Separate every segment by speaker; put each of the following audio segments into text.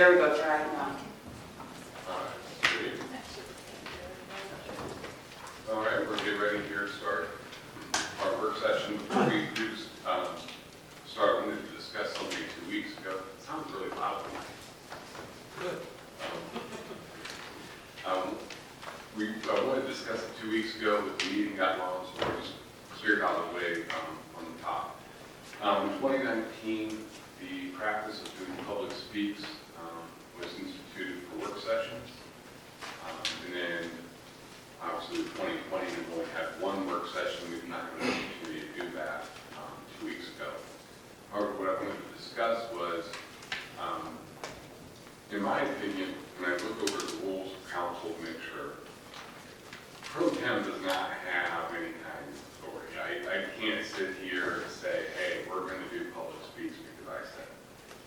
Speaker 1: There we go, try it now.
Speaker 2: All right, we're getting ready here to start our work session. Before we do start, I wanted to discuss something 2 weeks ago. It sounds really loud. Good. I wanted to discuss it 2 weeks ago, but the meeting got long, so we just cleared out of the way on the top. In 2019, the practice of doing public speaks was instituted for work sessions. And then, obviously, with 2020, we've only had one work session. We've not had an opportunity to do that 2 weeks ago. However, what I wanted to discuss was, in my opinion, when I look over the rules of council to make sure, Pro Tem does not have any kind of authority. I can't sit here and say, hey, we're going to do public speaks because I said it.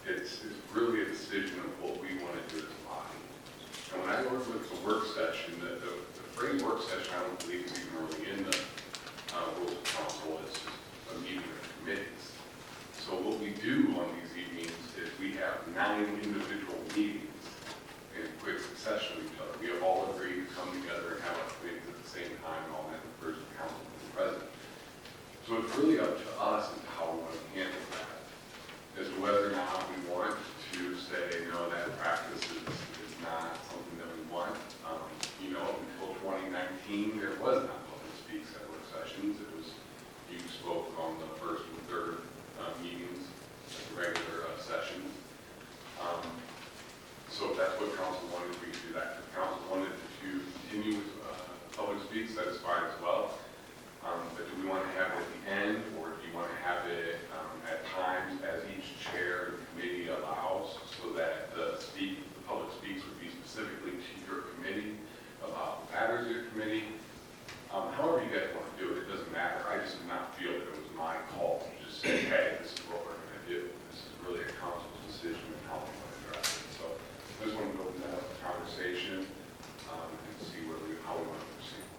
Speaker 2: It's really a decision of what we want to do as a body. And when I look at the work session, the phrase work session, I don't believe is even really in the rules of council. It's just a meeting of committees. So what we do on these evenings is we have 9 individual meetings in quick succession with each other. We have all agreed to come together and have our meetings at the same time, and all that refers to council being present. So it's really up to us as to how we want to handle that, as to whether or not we want to say, no, that practice is not something that we want. Until 2019, there was not public speaks at work sessions. It was, you spoke on the first and third meetings, like regular sessions. So if that's what council wanted, we could do that. If council wanted to continue with public speaks, that is fine as well. But do we want to have it at the end, or do you want to have it at times as each chair and committee allows, so that the public speaks would be specifically to your committee about matters of your committee? However you guys want to do it, it doesn't matter. I just did not feel that it was my call to just say, hey, this is what we're going to do. This is really a council's decision and how we want to address it. So I just want to open that up to conversation and see how we want to proceed.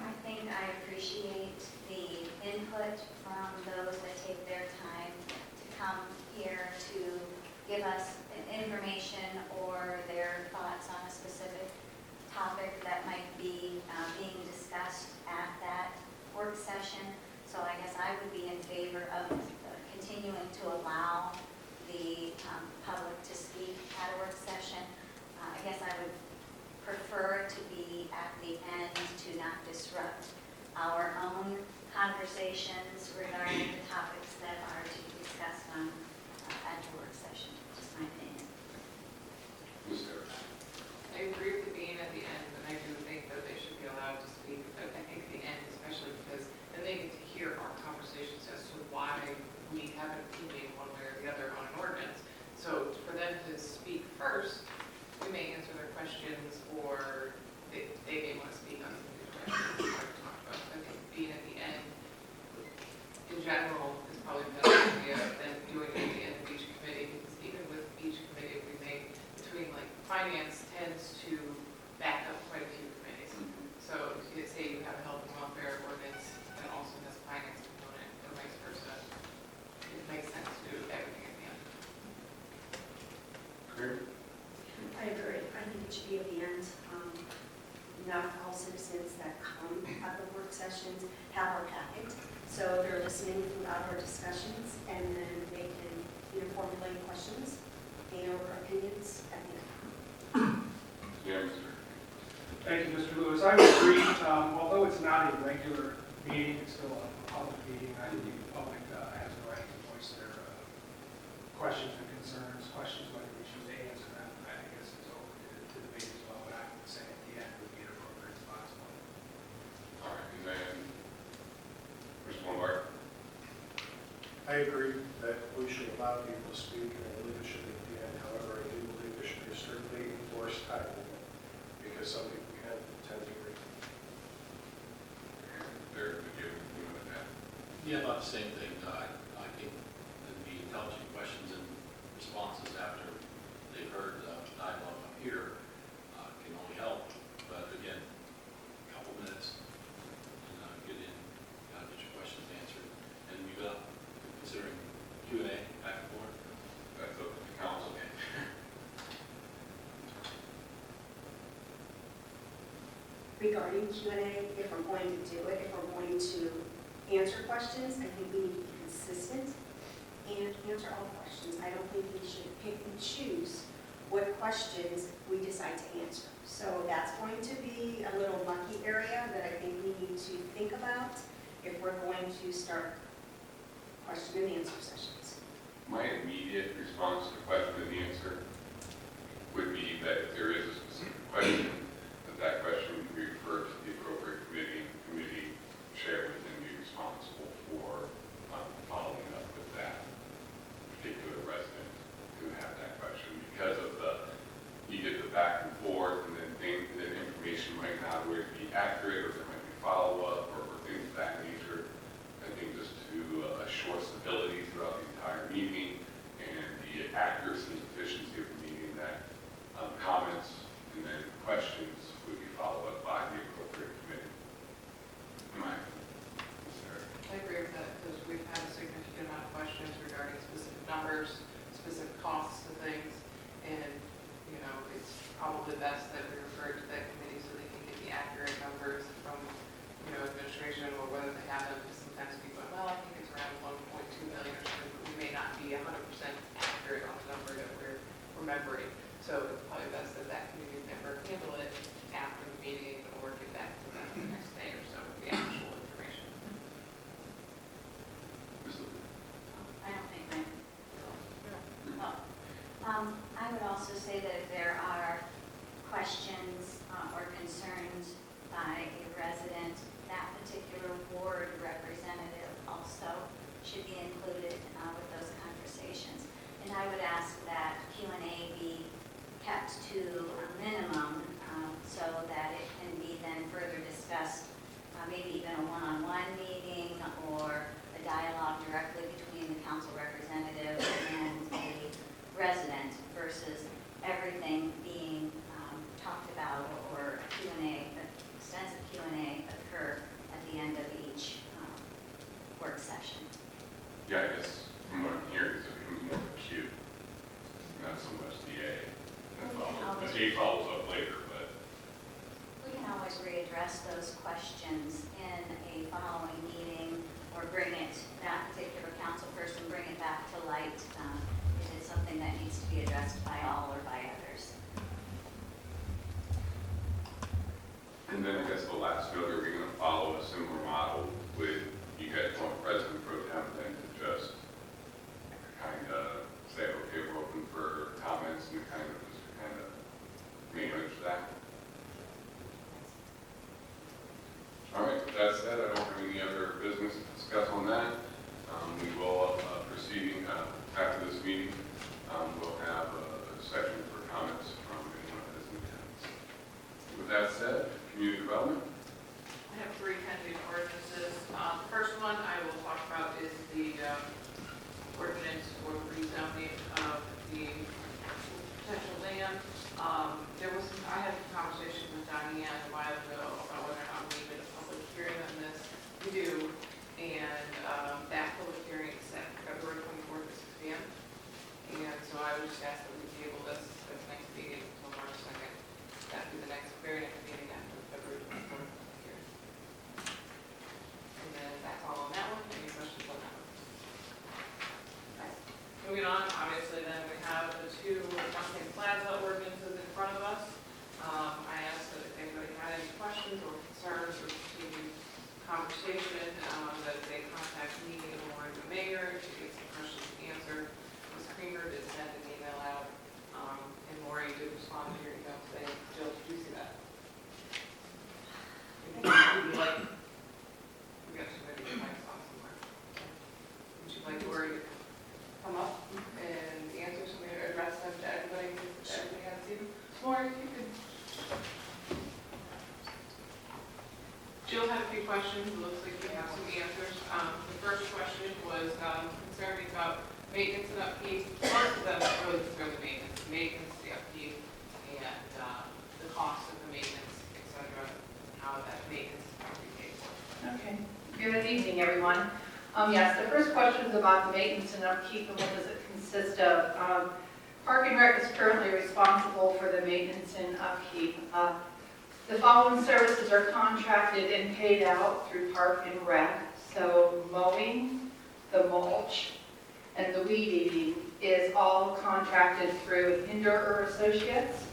Speaker 3: I think I appreciate the input from those that take their time to come here to give us information or their thoughts on a specific topic that might be being discussed at that work session. So I guess I would be in favor of continuing to allow the public to speak at a work session. I guess I would prefer to be at the end to not disrupt our own conversations regarding the topics that are to be discussed at the work session. Just my opinion.
Speaker 4: I agree with being at the end, and I do think that they should be allowed to speak. But I think the end, especially because then they get to hear our conversations as to why we have an opinion one way or the other on an ordinance. So for them to speak first, we may answer their questions, or they may want to speak on something that we want to talk about. So I think being at the end, in general, is probably a better idea than doing it at the end of each committee. Because even with each committee, we make between like finance tends to back up quite a few committees. So you could say you have a health and welfare ordinance that also has a finance component, or vice versa. It makes sense to do everything at the end.
Speaker 2: Great.
Speaker 5: I agree. I think it should be at the end. Not all citizens that come at the work sessions have our packet, so they're listening throughout our discussions, and then they can either formulate questions and/or opinions at the end.
Speaker 2: Yeah, Mr.
Speaker 6: Thank you, Mr. Lewis. I would agree. Although it's not a regular meeting, it's still a public meeting. I think the public has a right to voice their questions and concerns, questions whether we choose to answer them. I guess it's open to debate as well, but I would say at the end would be an appropriate spot as well.
Speaker 2: All right, and then Mr. Lombard.
Speaker 7: I agree that we should allow people to speak, and I believe it should be at the end. However, I do believe there should be a strictly enforced time limit, because some people can tend to read.
Speaker 2: There, you want to add?
Speaker 8: Yeah, about the same thing. I think that the intelligent questions and responses after they've heard dialogue up here can only help. But again, a couple minutes and get in, get your questions answered. And you've got, considering Q&A
Speaker 5: starting Q&A, if we're going to do it, if we're going to answer questions, I think we need to be consistent and answer all questions. I don't think we should pick and choose what questions we decide to answer. So that's going to be a little mucky area that I think we need to think about if we're going to start question and answer sessions.
Speaker 2: My immediate response to question and answer would be that if there is a specific question, that question would be referred to the appropriate committee, and the committee chair would then be responsible for following up with that particular resident who had that question. Because of you get the back and forth, and then information might not always be accurate, or there might be follow-up, or things of that nature. I think just to assure stability throughout the entire meeting and the accuracy and efficiency of the meeting, that comments and then questions would be followed up by the appropriate committee.
Speaker 4: I agree with that, because we've had a significant amount of questions regarding specific numbers, specific costs of things, and, you know, it's probably best that we refer to that committee so they can get the accurate numbers from, you know, administration, or whether they have them, because sometimes people, well, I think it's around 1.2 million or something, but we may not be 100% accurate on the number that we're remembering. So it's probably best that that committee member handle it after the meeting, or get back to them the next day or so with the actual information.
Speaker 3: I don't think I. I would also say that if there are questions or concerns by a resident, that particular ward representative also should be included with those conversations. And I would ask that Q&A be kept to a minimum so that it can be then further discussed, maybe even a one-on-one meeting or a dialogue directly between the council representative and a resident versus everything being talked about, or a Q&A, extensive Q&A occur at the end of each work session.
Speaker 2: Yeah, I guess from what I'm hearing, it's becoming more of a queue, not so much the A. The A follows up later, but
Speaker 3: We can always readdress those questions in a following meeting, or bring it, that particular council person, bring it back to light if it's something that needs to be addressed by all or by others.
Speaker 2: and then I guess the last note, are we going to follow a similar model with you guys want President Pro Tem then to just kind of say, okay, we're open for comments, and kind of manage that? All right, with that said, I don't have any other business to discuss on that. We will, proceeding after this meeting, we'll have a section for comments from anyone that has any comments. With that said, community development.
Speaker 4: I have 3 pending ordinances. The first one I will talk about is the ordinance for rezoning of the potential land. I had a conversation with Diane a while ago about whether or not we needed a public hearing on this. We do, and that public hearing is set February 24th at 6 p.m. And so I would just ask that we table this at the next meeting until March 2nd. That would be the very next meeting after the February 24th hearing. And then that's all on that one. Any questions on that one? Moving on, obviously then we have the 2 Duncan Plaza ordinances in front of us. I asked that if anybody had any questions or concerns or continued conversation, that they contact me or the mayor to get some questions answered. Ms. Creamer did send an email out, and Lori did respond to your email today. Jill, did you see that? Would you like, we got too many mics on somewhere. Would you like Lori to come up and answer some, address them to everybody, that everybody has seen? Lori, if you could. Jill had a few questions. It looks like we have some answers. The first question was concerning about maintenance and upkeep. Most of them really concern the maintenance, the upkeep, and the cost of the maintenance, et cetera, how that maintenance is going to be paid for.
Speaker 1: Okay. Good evening, everyone. Yes, the first question is about the maintenance and upkeep and what does it consist of. Park and Rec is currently responsible for the maintenance and upkeep. The following services are contracted and paid out through Park and Rec. So mowing, the mulch, and the weed eating is all contracted through Hinder Associates.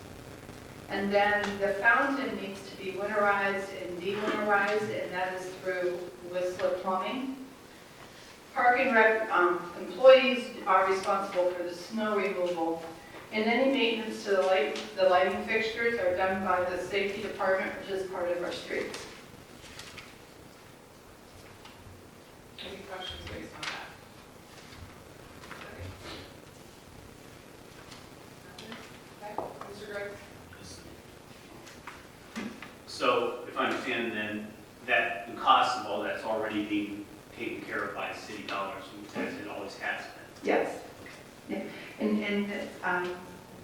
Speaker 1: And then the fountain needs to be winterized and de-winterized, and that is through Whistler Plumbing. Park and Rec employees are responsible for the snow removal, and any maintenance to the lighting fixtures are done by the safety department, which is part of our streets.
Speaker 4: Any questions based on that? Okay, Mr. Gregg?
Speaker 9: So if I understand then, that the cost of all that's already being taken care of by city dollars, as it always has been.
Speaker 1: Yes. Yeah. And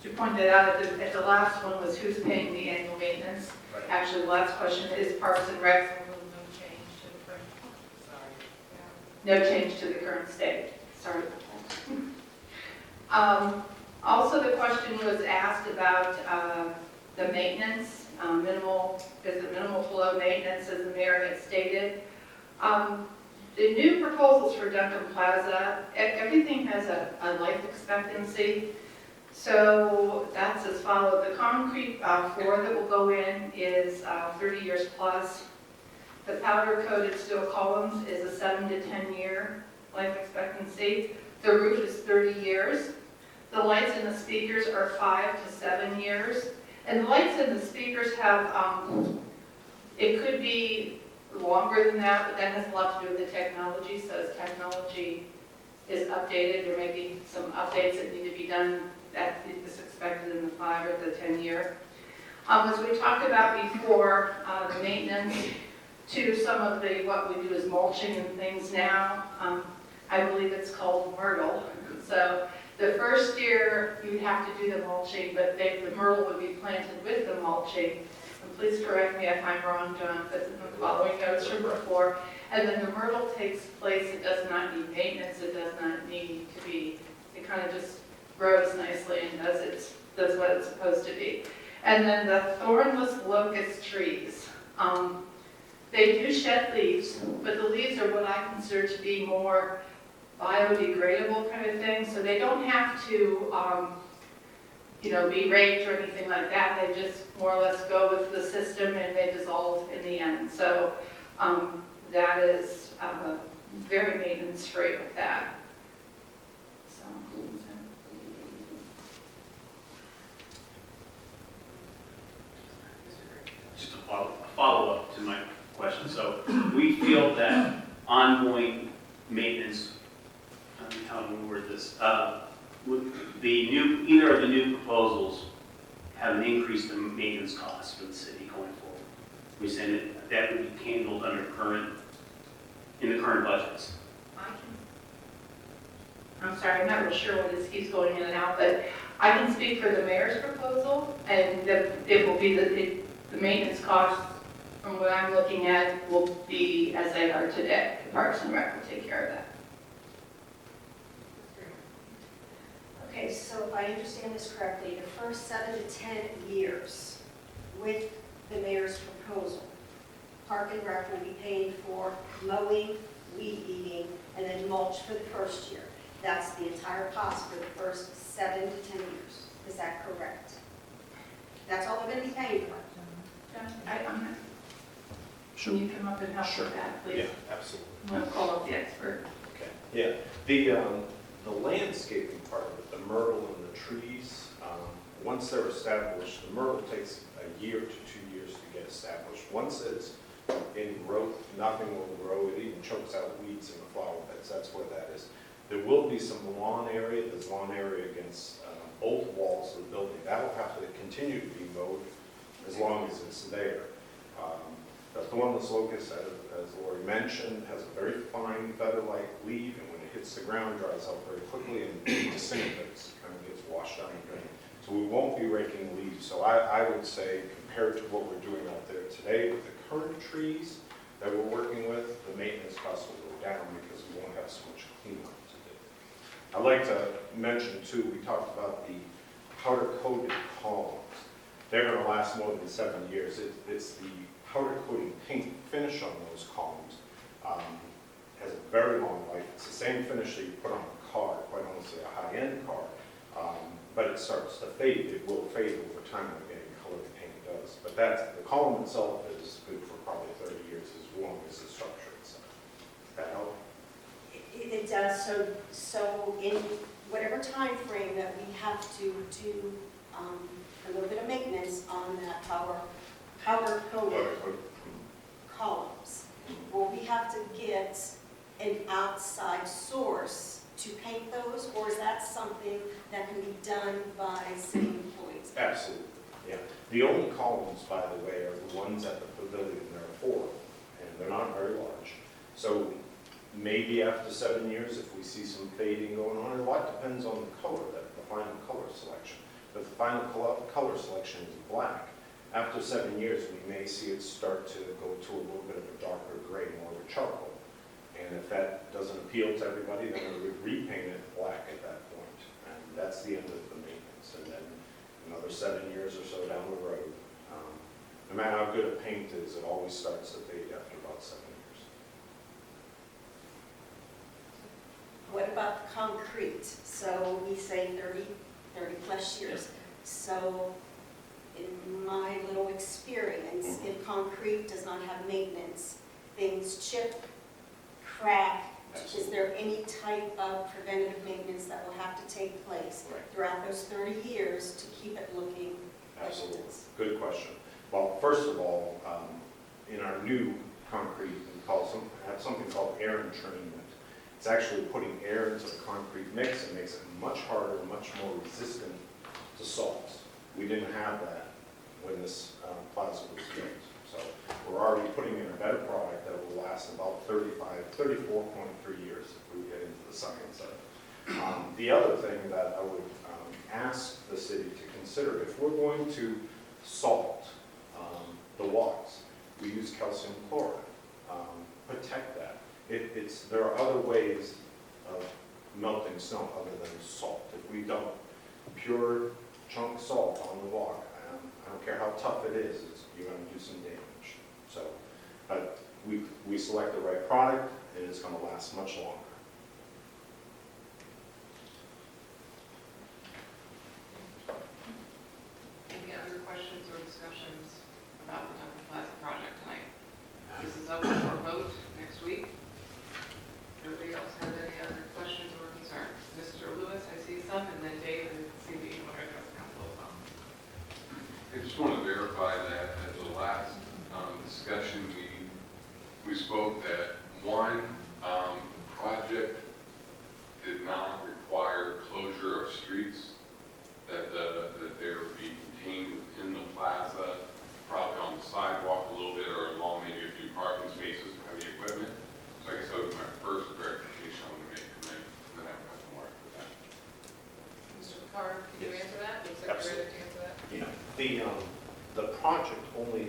Speaker 1: you pointed out at the last one was who's paying the annual maintenance.
Speaker 9: Right.
Speaker 1: Actually, the last question is Parks and Rec.
Speaker 4: Sorry.
Speaker 1: No change to the current state. Sorry about that. Also, the question was asked about the maintenance, minimal flow maintenance, as the mayor had stated. The new proposals for Duncan Plaza, everything has a life expectancy. So that's as follows. The concrete floor that will go in is 30 years plus. The powder-coated steel columns is a 7 to 10 year life expectancy. The roof is 30 years. The lights and the speakers are 5 to 7 years. And the lights and the speakers have, it could be longer than that, but that has a lot to do with the technology. So as technology is updated, there may be some updates that need to be done that is expected in the 5 or the 10 year. As we talked about before, the maintenance to some of what we do is mulching and things now. I believe it's called myrtle. So the first year you'd have to do the mulching, but the myrtle would be planted with the mulching. And please correct me if I'm wrong, John, but I'm following notes from before. And then the myrtle takes place. It does not need maintenance. It does not need to be. It kind of just grows nicely and does what it's supposed to be. And then the thornless locust trees. They do shed leaves, but the leaves are what I consider to be more biodegradable kind of thing. So they don't have to, be raked or anything like that. They just more or less go with the system and they dissolve in the end. So that is very maintenance free with that. So.
Speaker 9: Just a follow-up to my question. So we feel that ongoing maintenance, how do we word this, either of the new proposals have an increase in maintenance costs for the city going forward. We said that would be handled in the current budgets.
Speaker 1: I'm sorry, I'm not real sure what he's going in and out, but I can speak for the mayor's proposal, and it will be the maintenance costs from what I'm looking at will be as they are today. The Parks and Rec will take care of that.
Speaker 5: Okay, so if I understand this correctly, the first 7 to 10 years with the mayor's proposal, Park and Rec will be paying for mowing, weed eating, and then mulch for the first year. That's the entire cost for the first 7 to 10 years. Is that correct? That's all they're going to be paying for.
Speaker 1: I'm not. Can you come up and help with that, please?
Speaker 10: Yeah, absolutely.
Speaker 1: I'm going to call up the expert.
Speaker 10: Okay. Yeah, the landscaping part of it, the myrtle and the trees, once they're established, the myrtle takes a year to 2 years to get established. Once it's in growth, nothing will grow. It even chokes out weeds in the flower beds. That's where that is. There will be some lawn area. There's lawn area against both walls of the building. That will have to continue to be mowed as long as it's there. The thornless locust, as Lori mentioned, has a very fine feather-like leaf, and when it hits the ground, dries out very quickly and disintegrates, kind of gets washed out and drained. So we won't be raking leaves. So I would say, compared to what we're doing out there today with the current trees that we're working with, the maintenance costs will go down because we won't have so much cleanup to do. I'd like to mention too, we talked about the powder-coated columns. they're gonna last more than 7 years. It's the powder coating paint finish on those columns. Has a very long life. It's the same finish that you put on a car, quite honestly, a high-end car. But it starts to fade. It will fade over time when getting color paint does. But the column itself is good for probably 30 years as long as the structure itself. That help?
Speaker 5: It does, so in whatever time frame that we have to do a little bit of maintenance on that powder coated columns, will we have to get an outside source to paint those, or is that something that can be done by city employees?
Speaker 10: Absolutely, yeah. The only columns, by the way, are the ones at the pavilion. There are 4, and they're not very large. So maybe after 7 years, if we see some fading going on, a lot depends on the color, the final color selection. But the final color selection is black. After 7 years, we may see it start to go to a little bit of a darker gray, more of a charcoal. And if that doesn't appeal to everybody, then we would repaint it black at that point. And that's the end of the maintenance. And then another 7 years or so down the road, no matter how good a paint is, it always starts to fade after about 7 years.
Speaker 5: What about concrete? So we say 30 plus years. So in my little experience, if concrete does not have maintenance, things chip, crack. Is there any type of preventative maintenance that will have to take place
Speaker 10: Right.
Speaker 5: throughout those 30 years to keep it looking like
Speaker 10: Absolutely.
Speaker 5: this?
Speaker 10: Good question. Well, first of all, in our new concrete, we have something called air entrainment. It's actually putting air into the concrete mix and makes it much harder and much more resistant to salts. We didn't have that when this plaza was built. So we're already putting in a better product that will last about 34.3 years if we get into the science of it. The other thing that I would ask the city to consider, if we're going to salt the walks, we use calcium chloride. Protect that. There are other ways of melting snow other than salt. If we dump pure chunk salt on the walk, I don't care how tough it is, you're going to do some damage. So, but we select the right product, and it's going to last much longer.
Speaker 4: Any other questions or discussions about the Duncan Plaza project tonight? This is open for vote next week. Nobody else has any other questions or concerns? Mr. Lewis, I see some, and then Dave, and see if you want to address council as well.
Speaker 2: I just want to verify that at the last discussion, we spoke that one project did not require closure of streets, that they would be contained within the plaza, probably on the sidewalk a little bit or along maybe a few parking spaces for heavy equipment. So I guess that was my first verification I want to make tonight, and then I have a couple more after that.
Speaker 4: Mr. Picard, can you
Speaker 10: Yes.
Speaker 4: answer that? Looks like you're ready to answer that.
Speaker 10: Yeah. The project only,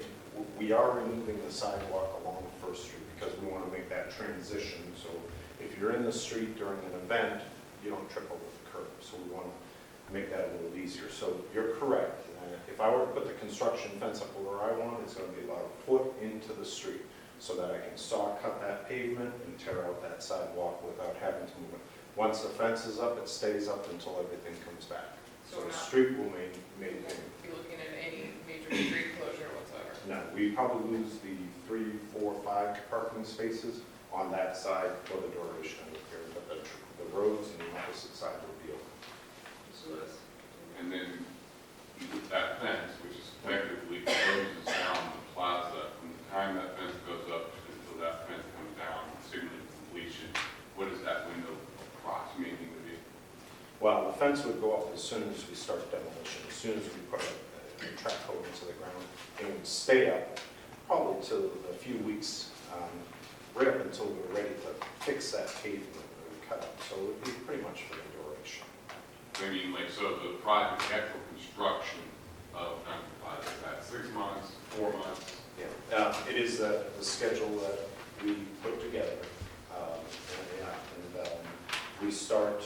Speaker 10: we are removing the sidewalk along First Street because we want to make that transition. So if you're in the street during an event, you don't trip over the curb. So we want to make that a little easier. So you're correct. If I were to put the construction fence up where I want, it's going to be about a foot into the street so that I can saw cut that pavement and tear out that sidewalk without having to move it. Once the fence is up, it stays up until everything comes back. So the street will maintain.
Speaker 4: Be looking at any major street closure whatsoever.
Speaker 10: No, we probably lose the 3, 4, 5 parking spaces on that side for the duration of the period, but the roads and the opposite side will be open.
Speaker 4: Mr. Lewis?
Speaker 2: And then with that fence, which is effectively closes down the plaza, from the time that fence goes up until that fence comes down, signaling completion, what is that window approximating to be?
Speaker 10: Well, the fence would go up as soon as we start demolition, as soon as we put a track hole into the ground. It would stay up probably till a few weeks, right up until we're ready to fix that pavement that we cut up. So it would be pretty much for the duration.
Speaker 2: I mean, like, so the project, actual construction of Duncan Plaza, is that 6 months, 4 months?
Speaker 10: Yeah, it is the schedule that we put together. We start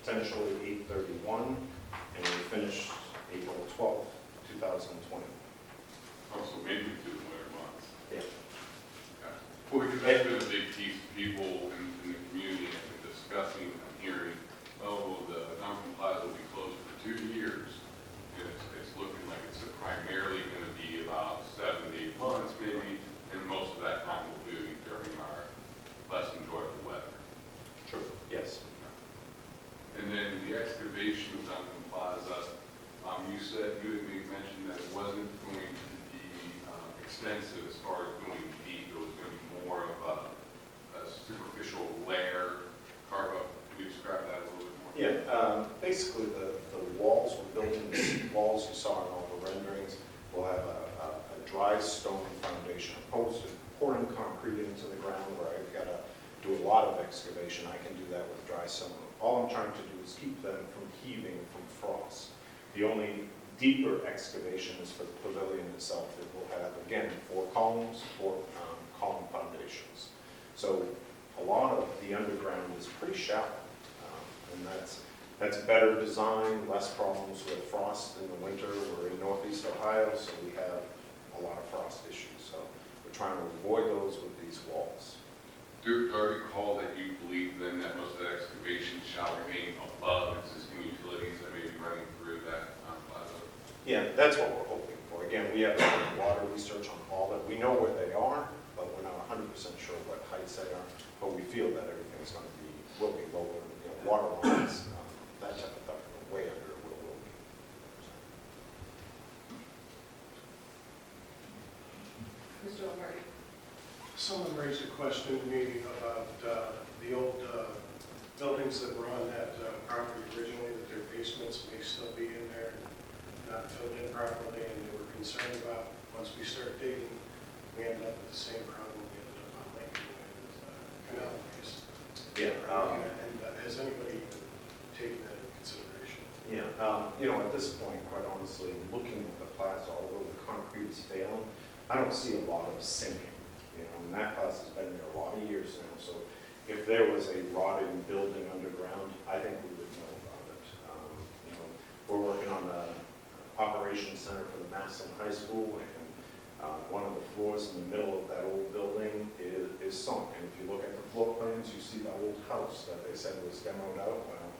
Speaker 10: potentially 8/31, and we finish April 12th 2020.
Speaker 2: Also, maybe through the winter months.
Speaker 10: Yeah.
Speaker 2: Okay. Well, because that's been a big piece, people in the community have been discussing, I'm hearing, oh, the Duncan Plaza will be closed for 2 years. And it's looking like it's primarily going to be about 7 to 8 months maybe, and most of that time will be during our less enjoyable weather.
Speaker 10: True. Yes.
Speaker 2: And then the excavation of Duncan Plaza, you mentioned that it wasn't going to be extensive as far as going deep. It was going to be more of a superficial layer carve up. Can you describe that a little bit more?
Speaker 10: Yeah, basically the walls, we're building the walls you saw in all the renderings, will have a dry stone foundation opposed to pouring concrete into the ground where I've got to do a lot of excavation. I can do that with dry stone. All I'm trying to do is keep them from heaving from frost. The only deeper excavation is for the pavilion itself. It will have, again, 4 columns, 4 column foundations. So a lot of the underground is pretty shallow, and that's better design, less problems with frost in the winter. We're in northeast Ohio, so we have a lot of frost issues. So we're trying to avoid those with these walls.
Speaker 2: Do I recall that you believe then that most of the excavation shall remain above existing utilities that may be running through that plaza?
Speaker 10: Yeah, that's what we're hoping for. Again, we have done water research on all that. We know where they are, but we're not 100% sure what heights they are. But we feel that everything's going to be, will be lower. Water lines, that type of stuff, way under it will be.
Speaker 4: Mr. Omally?
Speaker 7: Someone raised a question to me about the old buildings that were on that property originally, that their basements may still be in there and not filled in properly, and they were concerned about, once we start digging, we end up with the same problem we ended up on Lincoln and Canal Place.
Speaker 10: Yeah.
Speaker 7: And has anybody taken that into consideration?
Speaker 10: Yeah, at this point, quite honestly, looking at the plaza, although the concrete is failing, I don't see a lot of sinking. And that plaza's been there a lot of years now, so if there was a rotting building underground, I think we would know about it. We're working on the operations center for the Massillon High School, and one of the floors in the middle of that old building is sunk. And if you look at the floor plans, you see the old house that they said was demoed out. Well,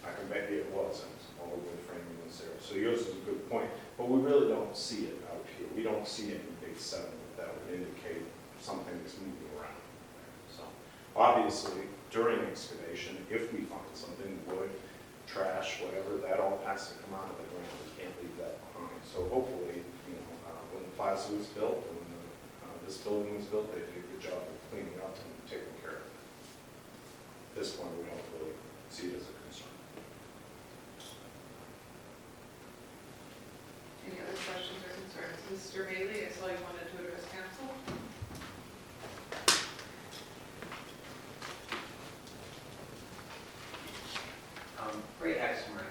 Speaker 10: I can bet you it wasn't. All the wood framing was there. So yours is a good point, but we really don't see it out here. We don't see any big sediment that would indicate something is moving around. So obviously, during excavation, if we find something, wood, trash, whatever, that all has to come out of the ground. We can't leave that behind. So hopefully, when the plaza was built and this building was built, they did a good job of cleaning up and taking care of it. At this point, we don't really see it as a concern.
Speaker 4: Any other questions or concerns? Mr. Bailey, I saw you wanted to address council.
Speaker 11: Ray Hexamer,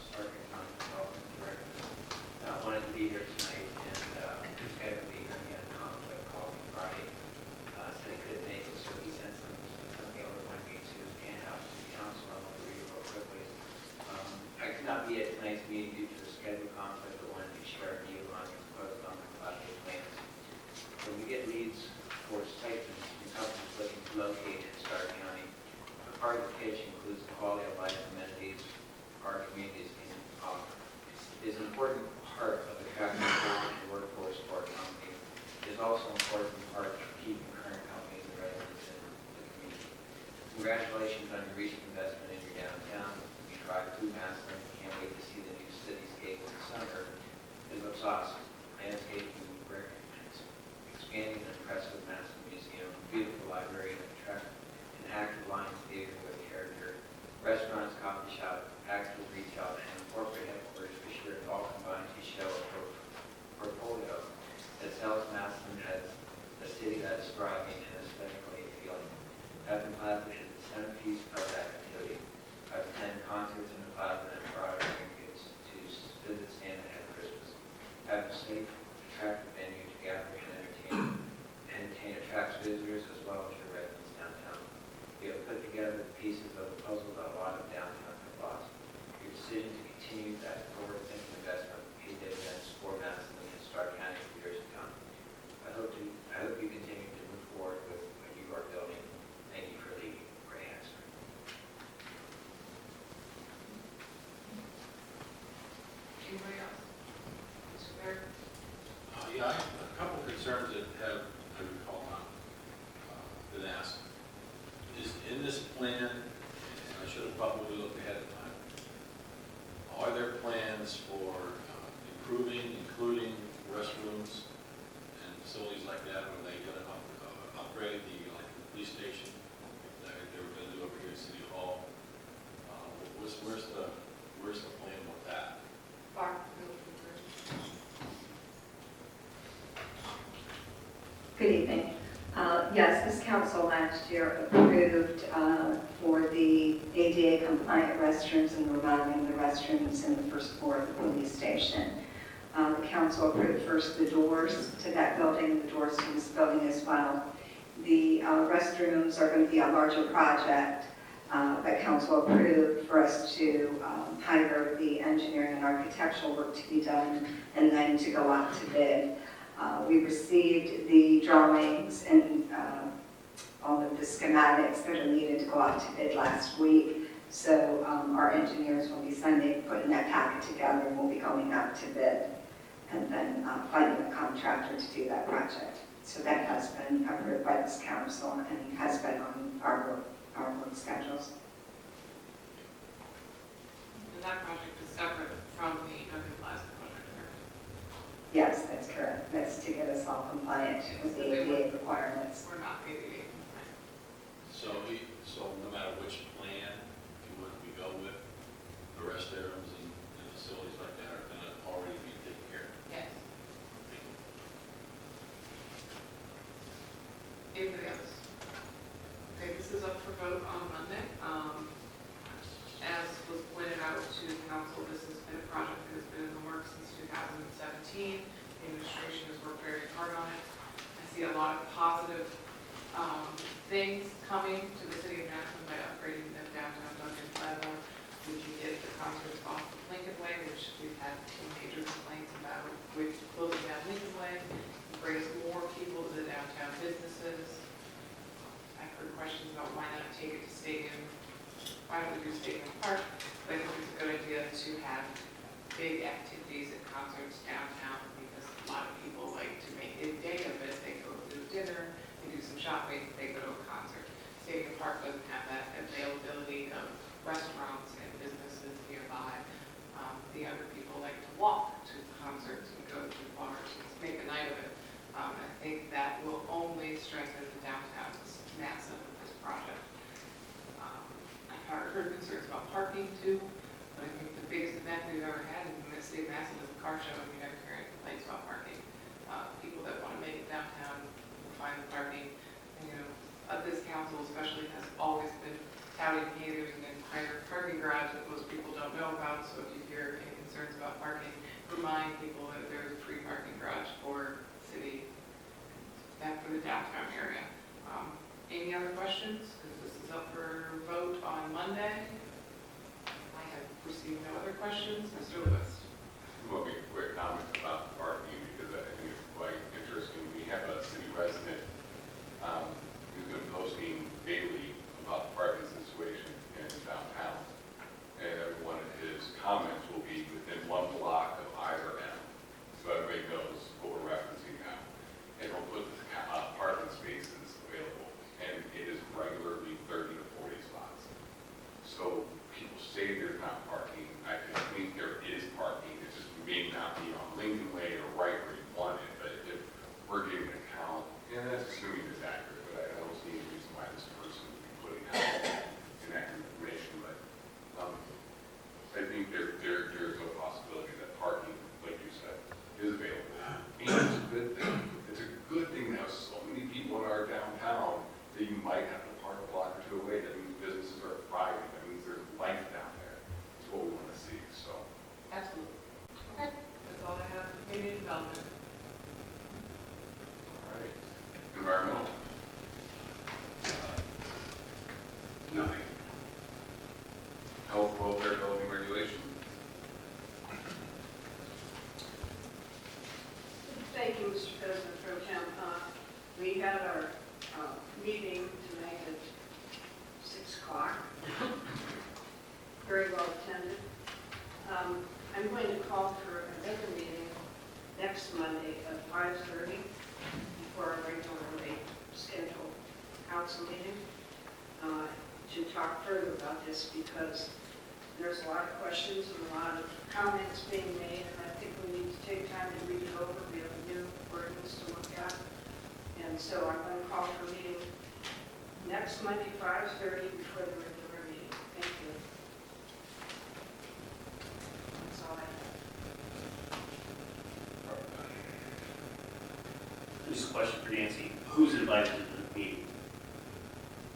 Speaker 11: Stark Economic Development Director. Wanted to be here tonight, and had to be here again. But called me Friday, said he couldn't make it, so he sent something over one me to hand out to the council. I want to read it real quickly. I could not be at tonight's meeting due to the schedule conflict, but wanted to share a view on the proposed project plans. When we get leads for stipends from companies looking to locate in Stark County, part of the pitch includes the quality of life amenities our communities can offer. It is an important part of attracting the workforce for our company. It is also an important part of keeping current companies and residents in the community. Congratulations on your recent investment in your downtown. You drive through Massillon, can't wait to see the new cityscape in the summer. It looks awesome. Landscaping, expanding the impressive Massillon Museum, beautiful library, and an active Lions Theater with character, restaurants, coffee shop, active retail, and corporate headquarters for sure all combined to show a portfolio that sells Massillon as a city that is thriving and aesthetically appealing. Duncan Plaza is the centerpiece of that activity. I've attended concerts in the plaza and brought kids to visit Santa at Christmas. Have a safe, attractive venue to gather and entertain attracts visitors as well as your residents downtown. We have put together the pieces of the puzzle that a lot of downtown have lost. Your decision to continue that forward-thinking investment paid dividends
Speaker 12: Good evening. Yes, this council last year approved for the ADA compliant restrooms and remodeling the restrooms in the first floor of the police station. The council approved first the doors to that building, the doors to this building as well. The restrooms are going to be a larger project that council approved for us to hire the engineering and architectural work to be done and then to go out to bid. We received the drawings and all of the schematics that are needed to go out to bid last week. So our engineers will be putting that packet together and we'll be going out to bid and then finding a contractor to do that project. So that has been approved by this council and has been on our work schedules.
Speaker 4: And that project is separate from the Duncan Plaza project, correct?
Speaker 12: Yes, that's correct. That's to get us all compliant with the ADA requirements.
Speaker 4: We're not ADA compliant.
Speaker 8: So no matter which plan we go with, the restrooms and facilities like that are going to already be taken care of.
Speaker 4: Yes. Anybody else? Okay, this is up for vote on Monday. As was pointed out to council, this has been a project that has been in the works since 2017. The administration has worked very hard on it. I see a lot of positive things coming to the city of Massillon by upgrading the downtown Duncan Plaza. We can get the concerts off of Lincoln Way, which we've had some major complaints about, with closing down Lincoln Way. It brings more people to the downtown businesses. I've heard questions about why not take it to Stadium. Why don't we do Stadium Park? But I think it's a good idea to have big activities and concerts downtown because a lot of people like to make a day of it. They go to dinner, they do some shopping, they go to a concert. Stadium Park doesn't have that availability of restaurants and businesses nearby. The other people like to walk to concerts and go to bars and make a night of it. I think that will only strengthen the downtown's Massillon with this project. I've heard concerns about parking too, but I think the biggest event we've ever had in the city of Massillon is a car show, and we never hear any complaints about parking. People that want to make it downtown will find the parking. And, this council especially has always been touting, hey, there's an entire parking garage that most people don't know about, so if you hear any concerns about parking, remind people that there's a free parking garage for city, that for the downtown area. Any other questions? Because this is up for vote on Monday. I have received no other questions. Mr. Lewis.
Speaker 2: Well, make a quick comment about the parking because I think it's quite interesting. We have a city resident who's been posting daily about the parking situation in downtown. And every one of his comments will be within 1 block of either end. So everybody knows what we're referencing now. And he'll put parking spaces available. And it is regularly 30 to 40 spots. So people say there's not parking. I think there is parking. It just may not be on Lincoln Way or right where you want it. But if we're giving an account, and that's assuming it's accurate, but I don't see any reason why this person would be putting out inaccurate information. But I think there's a possibility that parking, like you said, is available. And it's a good thing. It's a good thing to have so many people in our downtown that you might have to park a block or two away. That means businesses are thriving. That means there's life down there. It's what we want to see. So,
Speaker 4: Absolutely. Okay. That's all I have for community development.
Speaker 2: all right. Environmental. Nothing. Health, welfare, building regulation.
Speaker 13: Thank you, Mr. President Pro Tem. We had our meeting tonight at 6 o'clock. Very well attended. I'm going to call for another meeting next Monday at 5:30 before our regularly scheduled council meeting to talk further about this because there's a lot of questions and a lot of comments being made, and I think we need to take time to read it over. We have a new ordinance to look at. And so I'm going to call for a meeting next Monday, 5:30, before the regular meeting. Thank you. That's all I have.
Speaker 9: Just a question for Nancy. invited to the meeting?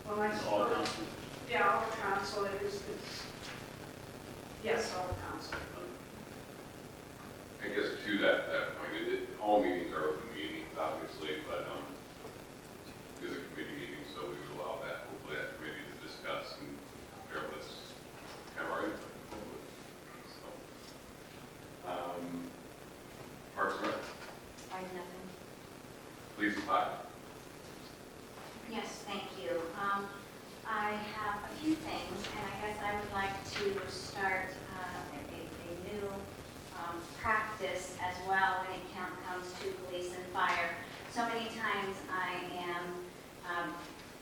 Speaker 13: Well, I
Speaker 9: It's all
Speaker 13: suppose,
Speaker 9: council.
Speaker 13: yeah, all the council, yes, all the council.
Speaker 2: I guess to that point, all meetings are open meetings, obviously, but it is a committee meeting, so we would allow that, hopefully that committee to discuss and be able to have our input, hopefully. So, Parks and Rec,
Speaker 3: I have nothing.
Speaker 2: please apply.
Speaker 3: Yes, thank you. I have a few things, and I guess I would like to start a new practice as well when it comes to police and fire. So many times I am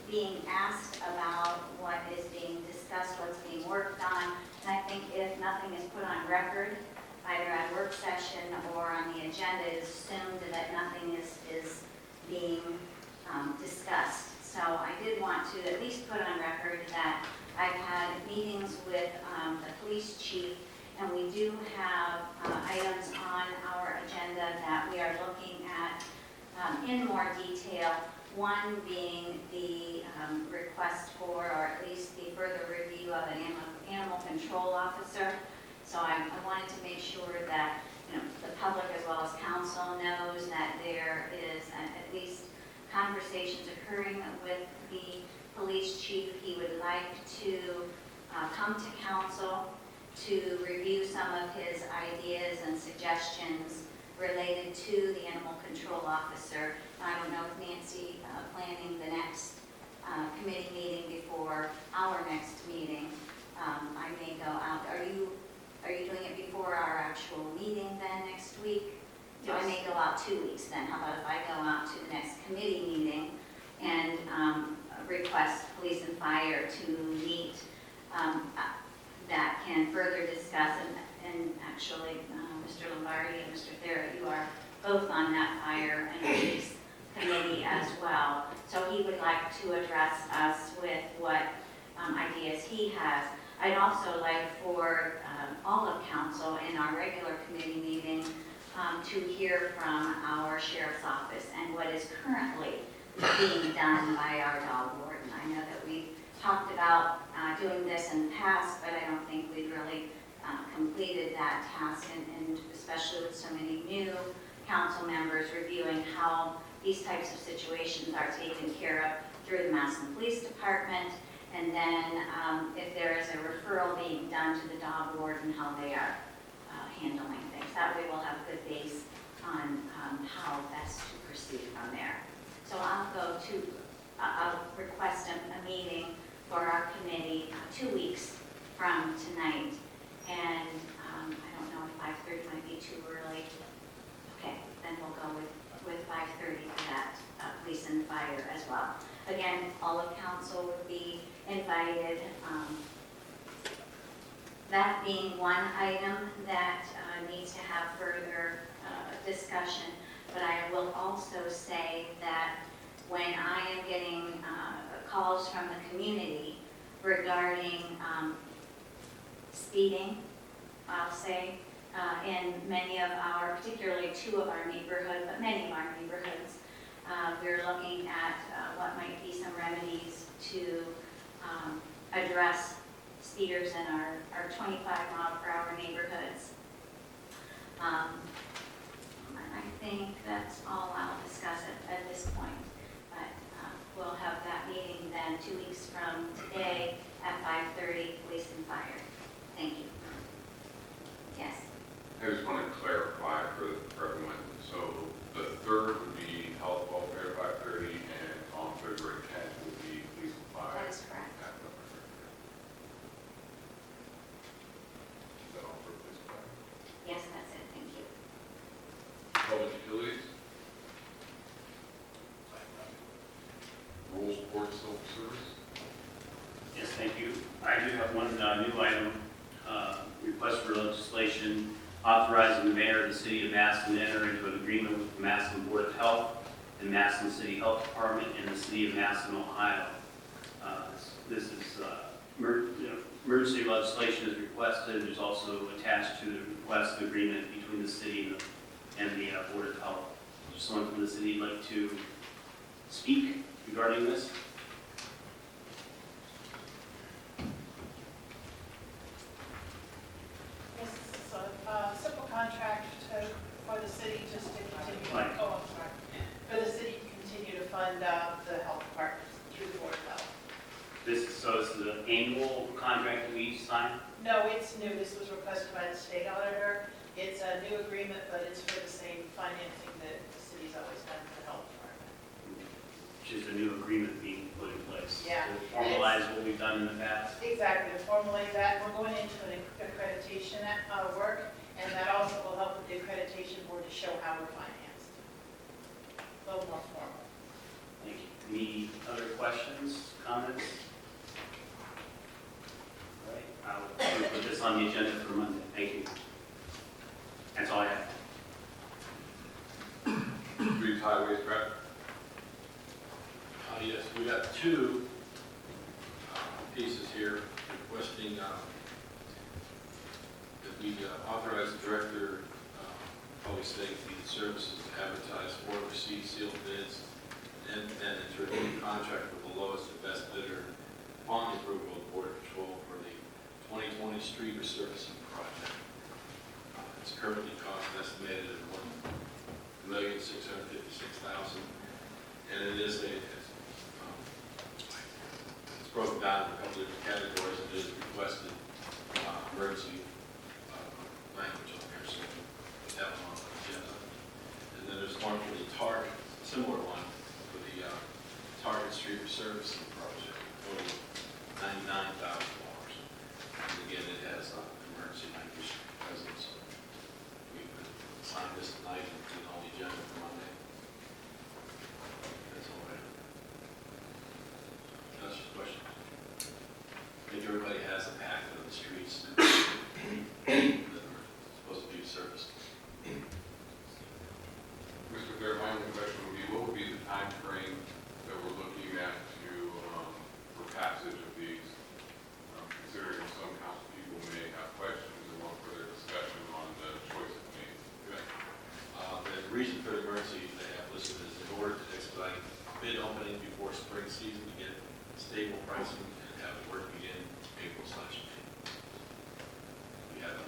Speaker 3: being asked about what is being discussed, what's being worked on, and I think if nothing is put on record, either at work session or on the agenda, it is assumed that nothing is being discussed. So I did want to at least put on record that I've had meetings with the police chief, and we do have items on our agenda that we are looking at in more detail. One being the request for, or at least the further review of an animal control officer. So I wanted to make sure that the public as well as council knows that there is at least conversations occurring with the police chief. He would like to come to council to review some of his ideas and suggestions related to the animal control officer. I don't know if Nancy planning the next committee meeting before our next meeting. I may go out. Are you doing it before our actual meeting then next week? So I may go out 2 weeks then. How about if I go out to the next committee meeting and request police and fire to meet that can further discuss, and actually Mr. Lombardi and Mr. Thera, you are both on that fire and police committee as well. So he would like to address us with what ideas he has. I'd also like for all of council in our regular committee meeting to hear from our sheriff's office and what is currently being done by our dog warden. I know that we've talked about doing this in the past, but I don't think we've really completed that task, and especially with so many new council members reviewing how these types of situations are taken care of through the Massillon Police Department, and then if there is a referral being done to the dog warden, how they are handling things. That way we'll have a good base on how best to proceed from there. So I'll request a meeting for our committee 2 weeks from tonight, and I don't know if 5:30 might be too early. Okay, then we'll go with 5:30 for that police and fire as well. Again, all of council would be invited. That being one item that needs to have further discussion, but I will also say that when I am getting calls from the community regarding speeding, I'll say, in many of our, particularly 2 of our neighborhoods, but many of our neighborhoods, we're looking at what might be some remedies to address speeders in our 25-mile-per-hour neighborhoods. I think that's all I'll discuss at this point, but we'll have that meeting then 2 weeks from today at 5:30, police and fire. Thank you. Yes.
Speaker 2: I just want to clarify for everyone, so the 3rd would be health, welfare, 5:30, and on February 10th would be police and fire.
Speaker 3: That is correct.
Speaker 2: Is that all for police and fire?
Speaker 3: Yes, that's it. Thank you.
Speaker 2: Public utilities? Rules, board, civil service?
Speaker 9: Yes, thank you. I do have one new item, request for legislation authorizing the mayor of the city of Massillon to enter into an agreement with the Massillon Board of Health and Massillon City Health Department in the city of Massillon, Ohio. This is emergency legislation is requested. There's also attached to the request agreement between the city and the Board of Health. Is there someone from the city like to speak? regarding this?
Speaker 14: This is a simple contract for the city just to continue,
Speaker 9: Right.
Speaker 14: oh, I'm sorry, for the city to continue to fund the health department through the Board of Health.
Speaker 9: This is an annual contract that we each sign?
Speaker 14: No, it's new, this was requested by the state auditor. It's a new agreement, but it's for the same financing that the city's always done for the health department.
Speaker 9: Which is a new agreement being put in place.
Speaker 14: Yeah.
Speaker 9: To formalize what we've done in the past.
Speaker 14: Exactly, to formulate that, we're going into an accreditation work, and that also will help with the accreditation board to show how we're financed. A little more formal.
Speaker 9: Thank you. Any other questions, comments? All right, I'll put this on the agenda for Monday. Thank you. That's all I have.
Speaker 2: Streets, highways, Brett?
Speaker 8: Yes, we got two pieces here requesting that we authorize the Director of Public Safety and Services to advertise for, receive sealed bids, and enter a new contract with the lowest and best bidder upon the approval of the Board of Control for the 2020 street resurfacing project. It's currently cost estimated at $1,656,000, and it is it's broken down in a couple different categories. It is requested emergency language on there, so put that one on the agenda. And then there's one for the Target, similar one for the Target Street Resurfacing Project, total $99,000. And again, it has emergency language present, so we could sign this tonight and put it on the agenda for Monday. That's all right. That's your question. I think everybody has a packet of the streets that are supposed to be surfaced.
Speaker 2: Mr. Fair, my only question would be, what would be the time frame that we're looking at to, for passage of these? Considering some council people may have questions and want further discussion on the choice of name.
Speaker 8: The reason for the emergency they have listed is in order to expedite bid opening before spring season to get stable pricing and have the work begin April/May. We have a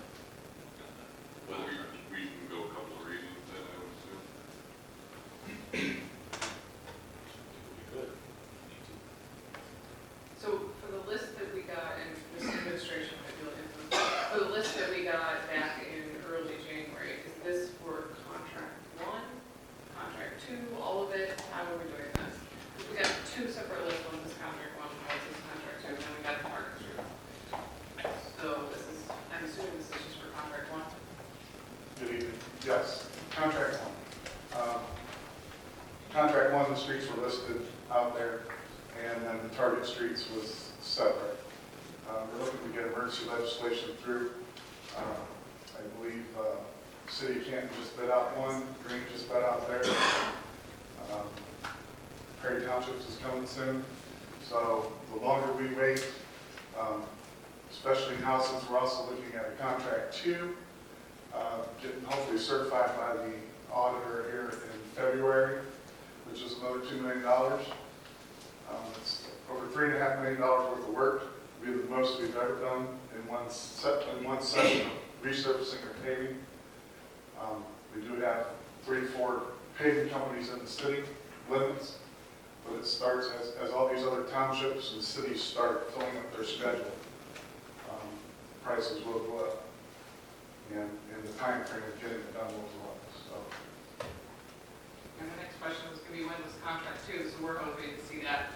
Speaker 2: Well,
Speaker 8: weather.
Speaker 2: we can go a couple of reasons then, I would assume.
Speaker 8: We could.
Speaker 4: So for the list that we got, and this administration might be looking for the list that we got back in early January, is this for contract 1, contract 2, all of it? How are we doing this? We got two separate lists, one is contract 1, one is contract 2, and then we got the Target Street. So this is, I'm assuming this is just for contract 1?
Speaker 15: Good evening. Yes, contract one. Contract one, the streets were listed out there, and then the target streets was separate. We're looking to get emergency legislation through. I believe City of Canton just bid out one, Green just bid out theirs. Perry Townships is coming soon. So the longer we wait, especially now since we're also looking at a contract 2, getting hopefully certified by the auditor here in February, which is another $2 million. It's over $3.5 million worth of work. It'll be the most we've ever done in one session of resurfacing or paving. We do have 3 or 4 paving companies in the city limits, but it starts as all these other townships and cities start filling up their schedule. Prices will go up, and the time frame of getting it done will go up. So.
Speaker 4: And the next question was going to be when was contract 2, so we're hoping to see that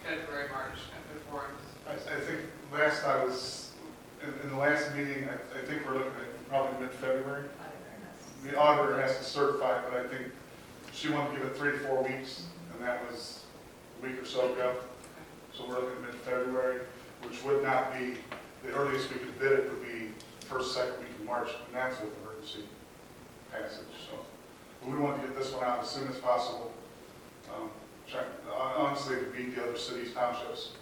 Speaker 4: February, March, before.
Speaker 15: I think last I was, in the last meeting, I think we're looking at probably mid-February. The auditor has to certify it, but I think she wanted to give it 3 to 4 weeks, and that was a week or so ago. So we're looking at mid-February, which would not be, the earliest we could bid it would be first, second week of March, and that's with emergency passage. So but we want to get this one out as soon as possible. Honestly, to beat the other cities, townships,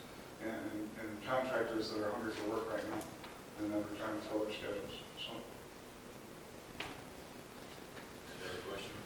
Speaker 15: and contractors that are hungry for work right now, and that are trying to fill their schedules. So.
Speaker 8: Any other questions?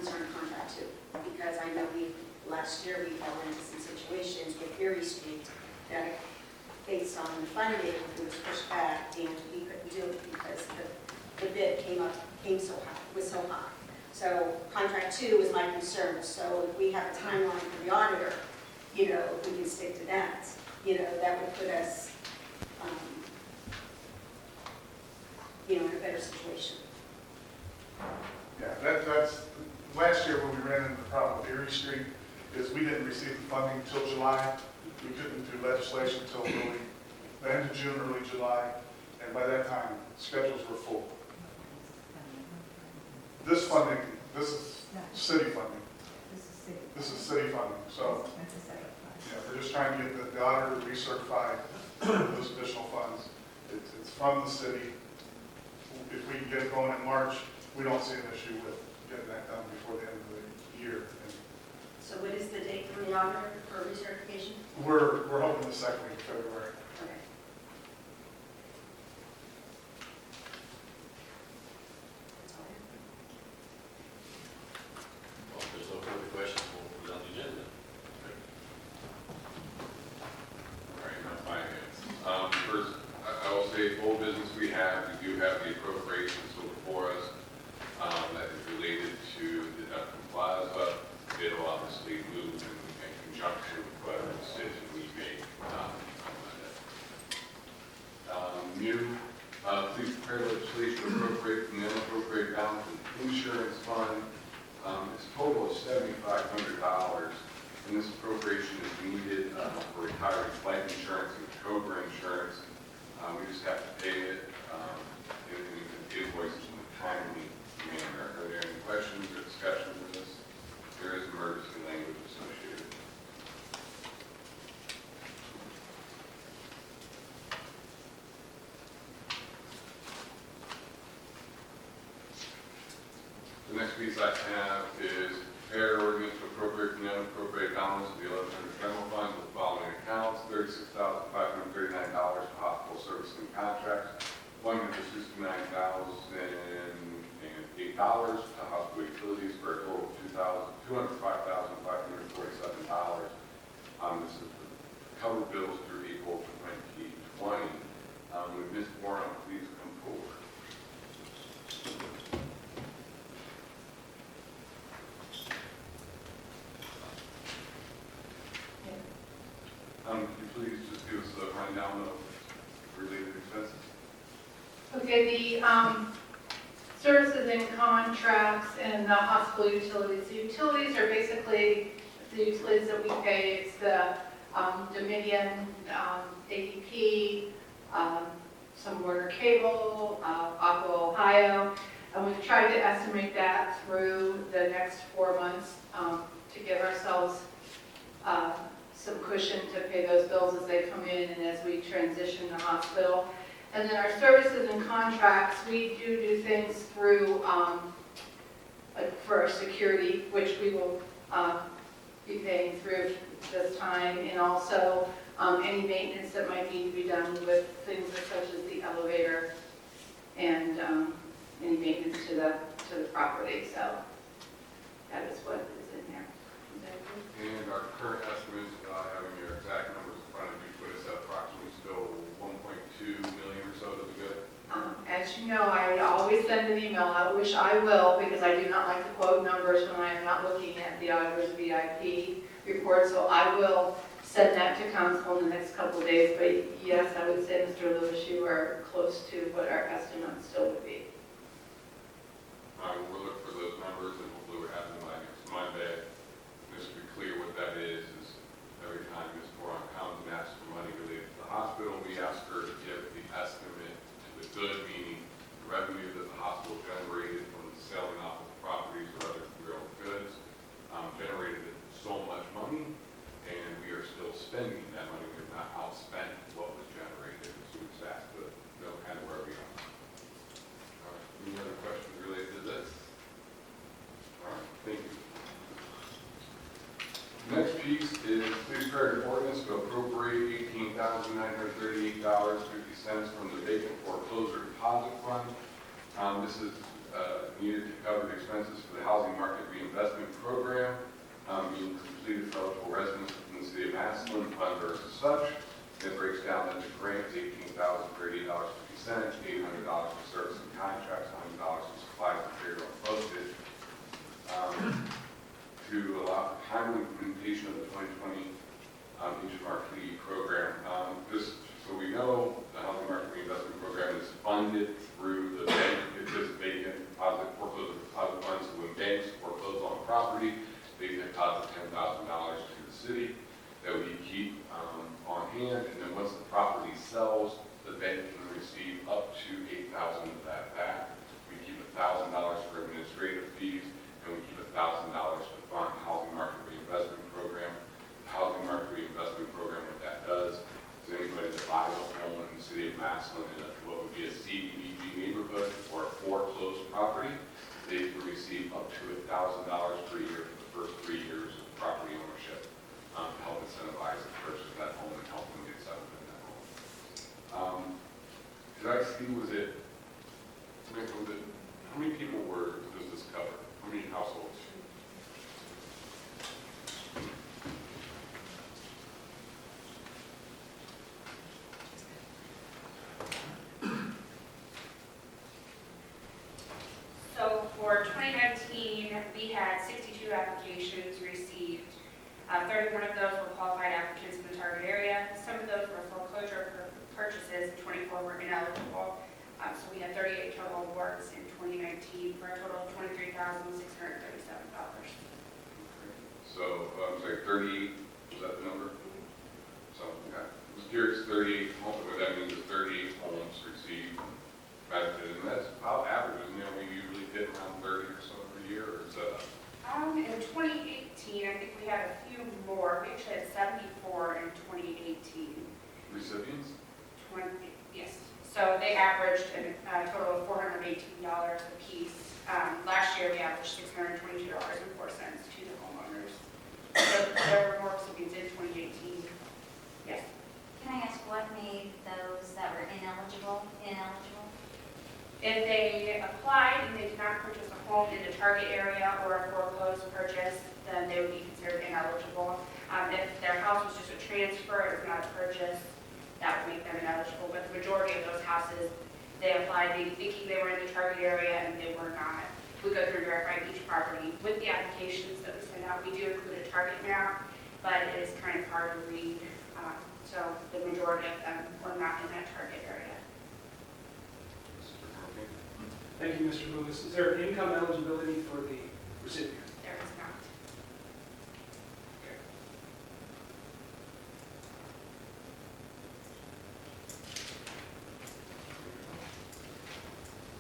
Speaker 5: concern contract two, because I know last year we fell into some situations with Erie Street that based on the funding, it was pushed back and we couldn't do it because the bid was so high. So contract two is my concern. So if we have a timeline for the auditor, if we can stick to that, that would put us, in a better situation.
Speaker 15: Yeah, that's, last year when we ran into the problem with Erie Street, is we didn't receive the funding until July. We couldn't do legislation until really the end of June, early July, and by that time, schedules were full. This funding, this is city funding. This is city funding, so, we're just trying to get the auditor to recertify those additional funds. It's from the city. If we can get it going in March, we don't see an issue with getting that done before the end of the year.
Speaker 5: So what is the date for the auditor for recertification?
Speaker 15: We're hoping the second week of February.
Speaker 5: Okay. That's all I have.
Speaker 8: Well, if there's no further questions, we'll put it on the agenda.
Speaker 2: All right, now finance. First, I will say, full business we do have the appropriations still before us, that is related to the Duncan Plaza. It'll obviously move in conjunction with whatever decision we make on Monday. New, please prepare legislation to appropriate from the unappropriated balance of the insurance fund. It's a total of $7,500, and this appropriation is needed for retirees' life insurance and COBRA insurance. We just have to pay it in invoices in a timely manner. Are there any questions or discussions on this? There is emergency language associated. The next piece I have is prepare ordinance to appropriate from the unappropriated balance of the 1100 general fund with the following accounts: $36,539 for hospital servicing contracts, $169,008 to hospital utilities for a total of $205,547. This is to cover bills through April 2020. Would Ms. Warren please come forward? Could you please just give us a rundown of related expenses?
Speaker 1: Okay, the services and contracts and the hospital utilities. The utilities are basically the utilities that we pay. It's the Dominion, AEP, some Warner Cable, Aqua Ohio, and we've tried to estimate that through the next 4 months to give ourselves some cushion to pay those bills as they come in and as we transition the hospital. And then our services and contracts, we do things through, like for our security, which we will be paying through this time, and also any maintenance that might need to be done with things such as the elevator and any maintenance to the property. So that is what is in there.
Speaker 2: And our current estimates, without having your exact numbers in front of you, put us at approximately still 1.2 million or so to be good.
Speaker 1: As you know, I always send an email out, which I will, because I do not like to quote numbers when I am not looking at the auditor's VIP report, so I will send that to council in the next couple of days. But yes, I would say, Mr. Lewis, you are close to what our estimate still would be.
Speaker 2: We'll look for those numbers and hopefully we'll have them by next Monday. Just to be clear, what that is every time Ms. Moran comes and asks for money related to the hospital, we ask her to give the estimate to the good, meaning the revenue that the hospital generated from selling off of properties or other real goods, generated so much money, and we are still spending that money. We have not outspent what was generated. So we just ask to know kind of where we are. All right. Any other questions related to this? All right. Thank you. Next piece is please prepare an ordinance to appropriate $18,938.50 from the vacant foreclosure deposit fund. This is an needed to cover the expenses for the housing market reinvestment program being completed for eligible residents in the city of Massillon. Under as such, it breaks down into grants, $18,000 for $80.50, $800 for service and contracts, $100 for supplies, material, and postage, to allow for timely implementation of the 2020 HMRP program. So we know the housing market reinvestment program is funded through the bank. It is vacant deposit foreclosure deposit funds. So when banks foreclose on a property, they deposit $10,000 to the city that we keep on hand, and then once the property sells, the bank can receive up to $8,000 of that back. We keep $1,000 for administrative fees, and we keep $1,000 to fund housing market reinvestment program. The housing market reinvestment program, what that does is anybody that buys a home in the city of Massillon in what would be a CDBG neighborhood or a foreclosed property, they can receive up to $1,000 per year for the first 3 years of property ownership to help incentivize the purchase of that home and help them get settled in that home. Did I see, how many people does this cover? How many households?
Speaker 16: So for 2019, we had 62 applications received. 31 of those were qualified applicants in the target area. Some of those were foreclosure purchases, 24 were ineligible. So we had 38 total awards in 2019 for a total of $23,637.
Speaker 2: So, I'm sorry, 38, was that the number? So, okay. I was curious, 38 homes, what that means is 38 homes received, and that's about average, isn't it? We usually hit around 30 or so per year, or is that?
Speaker 16: In 2018, I think we had a few more. We actually had 74 in 2018.
Speaker 2: Recipients?
Speaker 16: Yes. So they averaged a total of $418 a piece. Last year, we averaged $622.04 to the homeowners. So there were more recipients in 2018. Yes.
Speaker 3: Can I ask what made those that were ineligible?
Speaker 16: If they applied and they did not purchase a home in the target area or a foreclosed purchase, then they would be considered ineligible. If their house was just a transfer, it was not a purchase, that would make them ineligible. But the majority of those houses, they applied thinking they were in the target area and they were not. We go through and verify each property. With the applications that we send out, we do include a target map, but it is kind of hard to read. So the majority of them were not in that target area.
Speaker 6: Thank you, Mr. Lewis. Is there income eligibility for the recipient?
Speaker 16: There is not.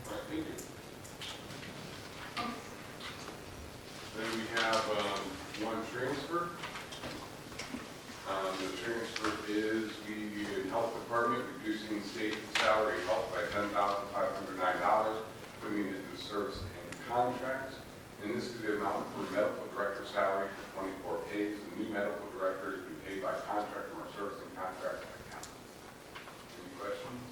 Speaker 2: All right, thank you. Then we have one transfer. The transfer is we, in Health Department, reducing state salary health by $10,509, putting it into service and contracts. And this is the amount for medical director salary for 24 pays. The new medical director is to be paid by contract from our service and contract account. Any questions?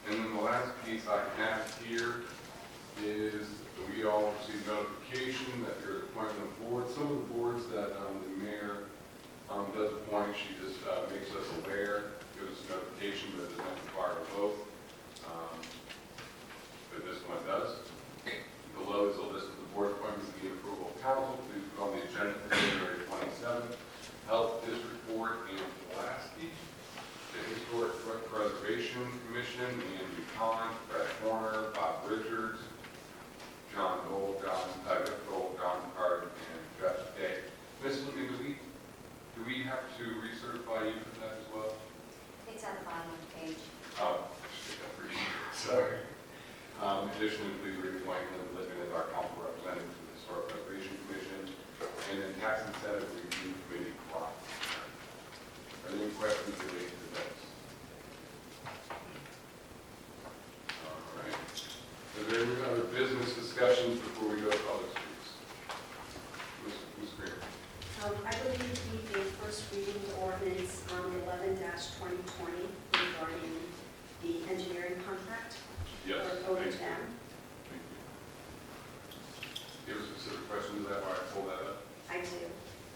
Speaker 2: And then the last piece I have here is that we all received notification that there's appointment of boards. Some of the boards that the mayor does appoint, she just makes us aware, gives us notification, but it does not require a vote. But this one does. Below is a list of the board appointments and the approval of council. Please put on the agenda for January 27th. Health District Board and Pulaski. The Historic Preservation Commission, Andrew Kahn, Brett Horner, Bob Richards, John Gold, John Card, and Jeff Day. Ms. Lincoln, do we have to recertify you for that as well?
Speaker 3: It's at the bottom of the page.
Speaker 2: Oh, sorry. Additionally, please reappoint Linda Lippin as our council representative to the Historic Preservation Commission, and then Tax Incentive Review Committee. Are there any questions related to those? All right. Are there any other business discussions before we go to public speaks? Ms. Greer.
Speaker 5: I believe we gave first reading to ordinance 11-2020 regarding the engineering
Speaker 2: you have a specific question, is that why I pulled that up?
Speaker 5: I do.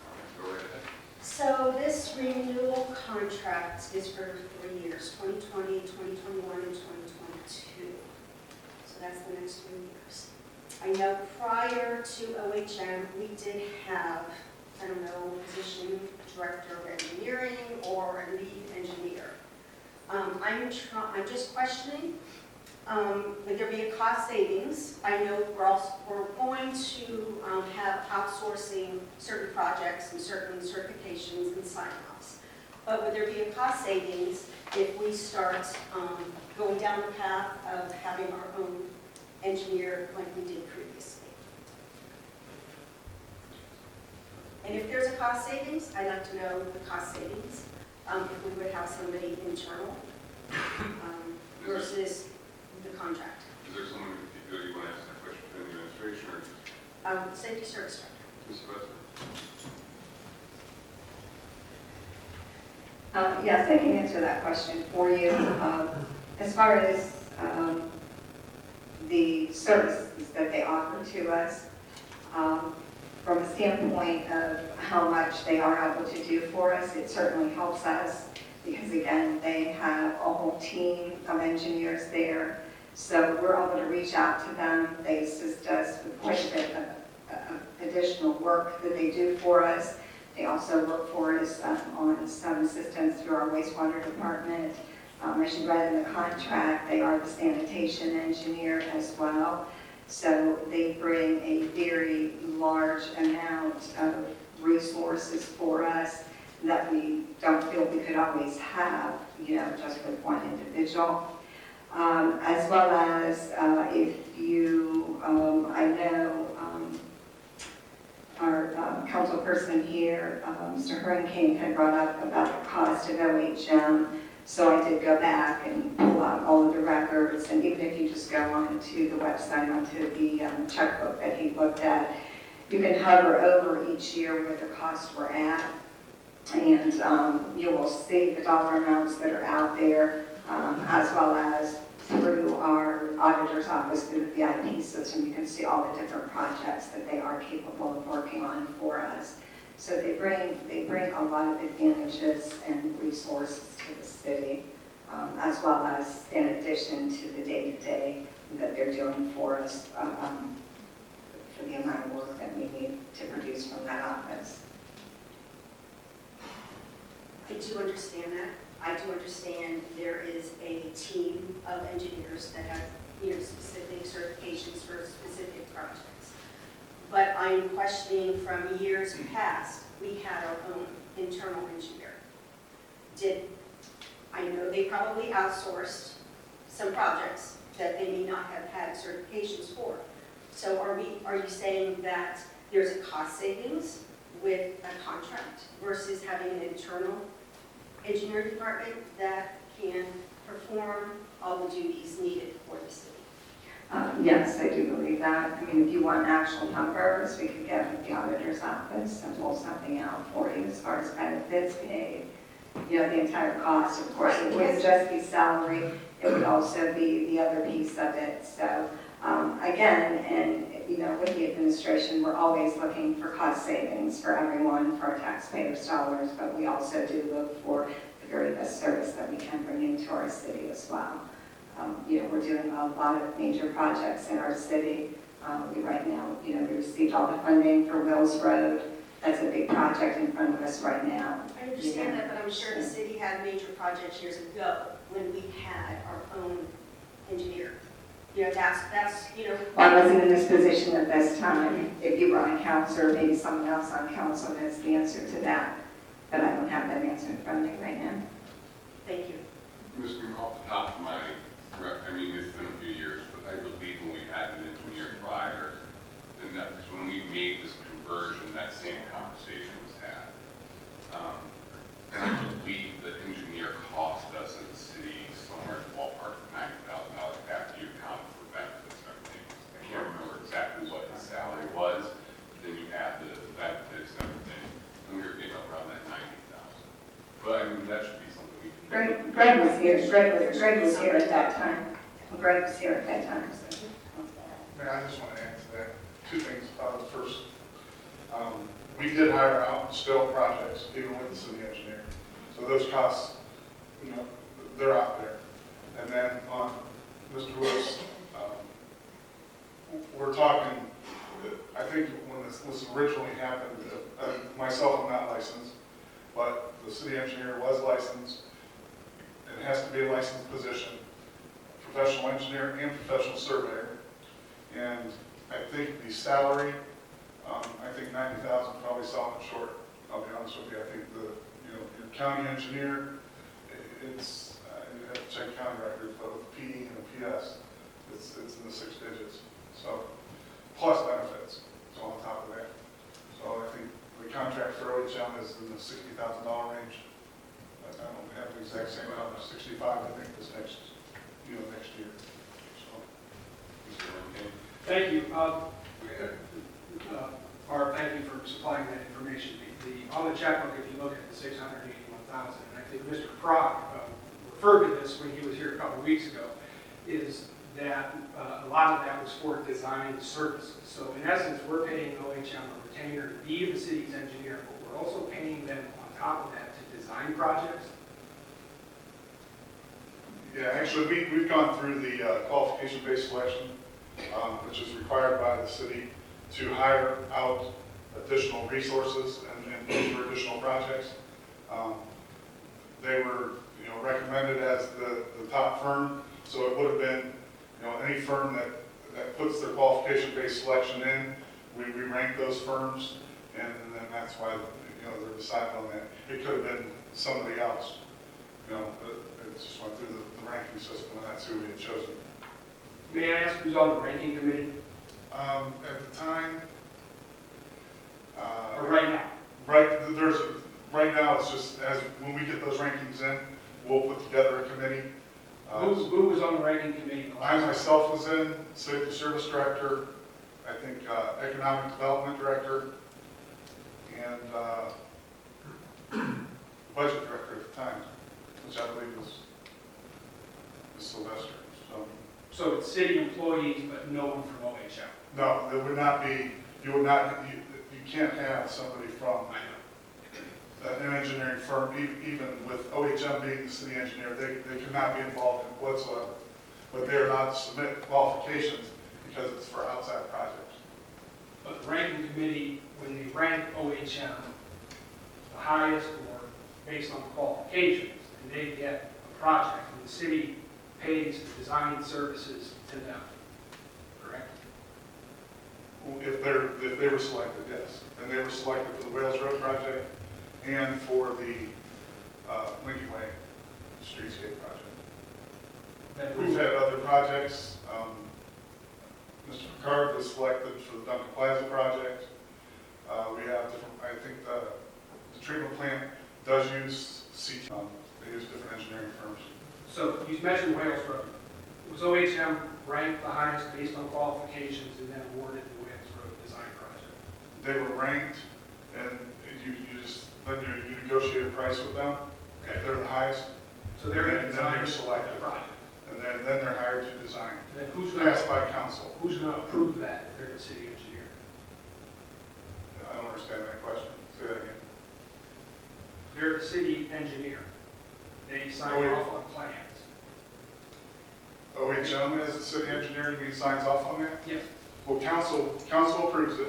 Speaker 2: All right, go right ahead.
Speaker 5: So this renewal contract is for 3 years, 2020, 2021, and 2022. So that's the next 3 years. I know prior to OHM, we did have, I don't know, position director of engineering or lead engineer. I'm just questioning, would there be a cost savings? I know we're going to have outsourcing certain projects and certain certifications and sign-offs. But would there be a cost savings if we start going down the path of having our own engineer like we did previously? And if there's a cost savings, I'd like to know the cost savings, if we would have somebody internal versus the contract.
Speaker 2: Is there someone in particular you want to ask that question in the administration or just
Speaker 5: Safety service director.
Speaker 2: Mr. Westbrook?
Speaker 12: Yes, I can answer that question for you. As far as the services that they offer to us, from a standpoint of how much they are able to do for us, it certainly helps us because, again, they have a whole team of engineers there. So we're able to reach out to them. They assist us with quite a bit of additional work that they do for us. They also work for us on some systems through our wastewater department. As you read in the contract, they are the sanitation engineer as well. So they bring a very large amount of resources for us that we don't feel we could always have, just with one individual. As well as if you, I know our council person here, Mr. Hurricane, had brought up about the cost of OHM. So I did go back and pull out all of the records, and even if you just go onto the website, onto the checkbook that he looked at, you can hover over each year where the costs were at, and you will see the dollar amounts that are out there, as well as through our auditor's office, through the VIP system, you can see all the different projects that they are capable of working on for us. So they bring a lot of advantages and resources to the city, as well as in addition to the day-to-day that they're doing for us for the amount of work that we need to produce from that office.
Speaker 5: I do understand that. I do understand there is a team of engineers that have, specific certifications for specific projects. But I'm questioning from years past, we had our own internal engineer. I know they probably outsourced some projects that they may not have had certifications for. So are you saying that there's a cost savings with a contract versus having an internal engineering department that can perform all the duties needed for the city?
Speaker 12: Yes, I do believe that. I mean, if you want actual numbers, we could get with the auditor's office and pull something out for you as far as benefits paid. The entire cost, of course, it wouldn't just be salary, it would also be the other piece of it. So again, and with the administration, we're always looking for cost savings for everyone, for our taxpayers' dollars, but we also do look for the very best service that we can bring into our city as well. We're doing a lot of major projects in our city. We right now, we received all the funding for Wills Road. That's a big project in front of us right now.
Speaker 5: I understand that, but I'm sure the city had major projects years ago when we had our own engineer. That's.
Speaker 12: Well, I wasn't in this position at this time. If you were on council, or maybe someone else on council has the answer to that, but I don't have that answer in front of me right now.
Speaker 5: Thank you.
Speaker 2: Mr. Off the top of my, it's been a few years, but I believe when we had an engineer prior, and that was when we made this conversion, that same conversation was had. And I believe the engineer cost us in the city somewhere in the ballpark of $90,000 after you account for benefits and everything. I can't remember exactly what his salary was, but then you add the benefits and everything, and we were getting up around that $90,000. But that should be something we can.
Speaker 12: Greg was here. Greg was here at that time. Greg was here at that time. So.
Speaker 15: Mayor, I just want to answer that. Two things. we did hire out still projects, even with the city engineer. So those costs, you know, they're out there. And then on Mr. Lewis, we're talking, I think when this originally happened, myself, I'm not licensed, but the city engineer was licensed. It has to be a licensed position, professional engineer and professional surveyor. And I think the salary, I think 90,000 probably selling it short. I'll be honest with you. I think your county engineer, it's, you have to check county records, but with the PE and the PS, it's in the 6 digits. So, plus benefits, so on top of that. So I think the contract for OHM is in the $60,000 range. I don't have the exact same number, 65, I think, this next year. So.
Speaker 6: Thank you. Barb, thank you for supplying that information. On the checkbook, if you look at the 681,000, and I think Mr. Kroc referred to this when he was here a couple of weeks ago, is that a lot of that was for design services. So in essence, we're paying OHM a retainer to be the city's engineer, but we're also paying them on top of that to design projects.
Speaker 15: Yeah, actually, we've gone through the qualification-based selection, which is required by the city to hire out additional resources and pay for additional projects. They were, recommended as the top firm, so it would have been, any firm that puts their qualification-based selection in, we rank those firms, and then that's why, they're deciding on that. It could have been somebody else, it just went through the ranking system, and that's who we had chosen.
Speaker 6: May I ask who's on the ranking committee?
Speaker 15: At the time,
Speaker 6: Or right now?
Speaker 15: Right now, it's just as, when we get those rankings in, we'll put together a committee.
Speaker 6: Who was on the ranking committee?
Speaker 15: I myself was in, Safety Service Director, I think Economic Development Director, and Budget Director at the time, which I believe was Sylvester.
Speaker 6: So it's city employees, but no one from OHM?
Speaker 15: No, there would not be, you can't have somebody from an engineering firm, even with OHM being the city engineer, they cannot be involved in whatsoever. But they're allowed to submit qualifications because it's for outside projects.
Speaker 6: But the ranking committee, when they rank OHM, the highest or based on qualifications, and they get a project, and the city pays the design services to them, correct?
Speaker 15: If they were selected, yes. And they were selected for the Wales Road project and for the Lincoln Way streetscape project. We've had other projects. Mr. Picard was selected for the Duncan Plaza project. We have different, I think the treatment plant does use CT. They use different engineering firms.
Speaker 6: So you mentioned Wales Road. Was OHM ranked the highest based on qualifications and then awarded the Wales Road design project?
Speaker 15: They were ranked, and you negotiate a price with them.
Speaker 6: Okay.
Speaker 15: If they're the highest,
Speaker 6: So they're
Speaker 15: and then they're selected.
Speaker 6: project.
Speaker 15: And then they're hired to design.
Speaker 6: Then who's
Speaker 15: Passed
Speaker 6: going
Speaker 15: by council.
Speaker 6: to approve that if they're the city engineer?
Speaker 15: I don't understand that question. Say that again.
Speaker 6: They're the city engineer. They sign
Speaker 15: Oh, yeah.
Speaker 6: off on plans.
Speaker 15: OHM as the city engineer, you mean signs off on that?
Speaker 6: Yes.
Speaker 15: Well, council approves it,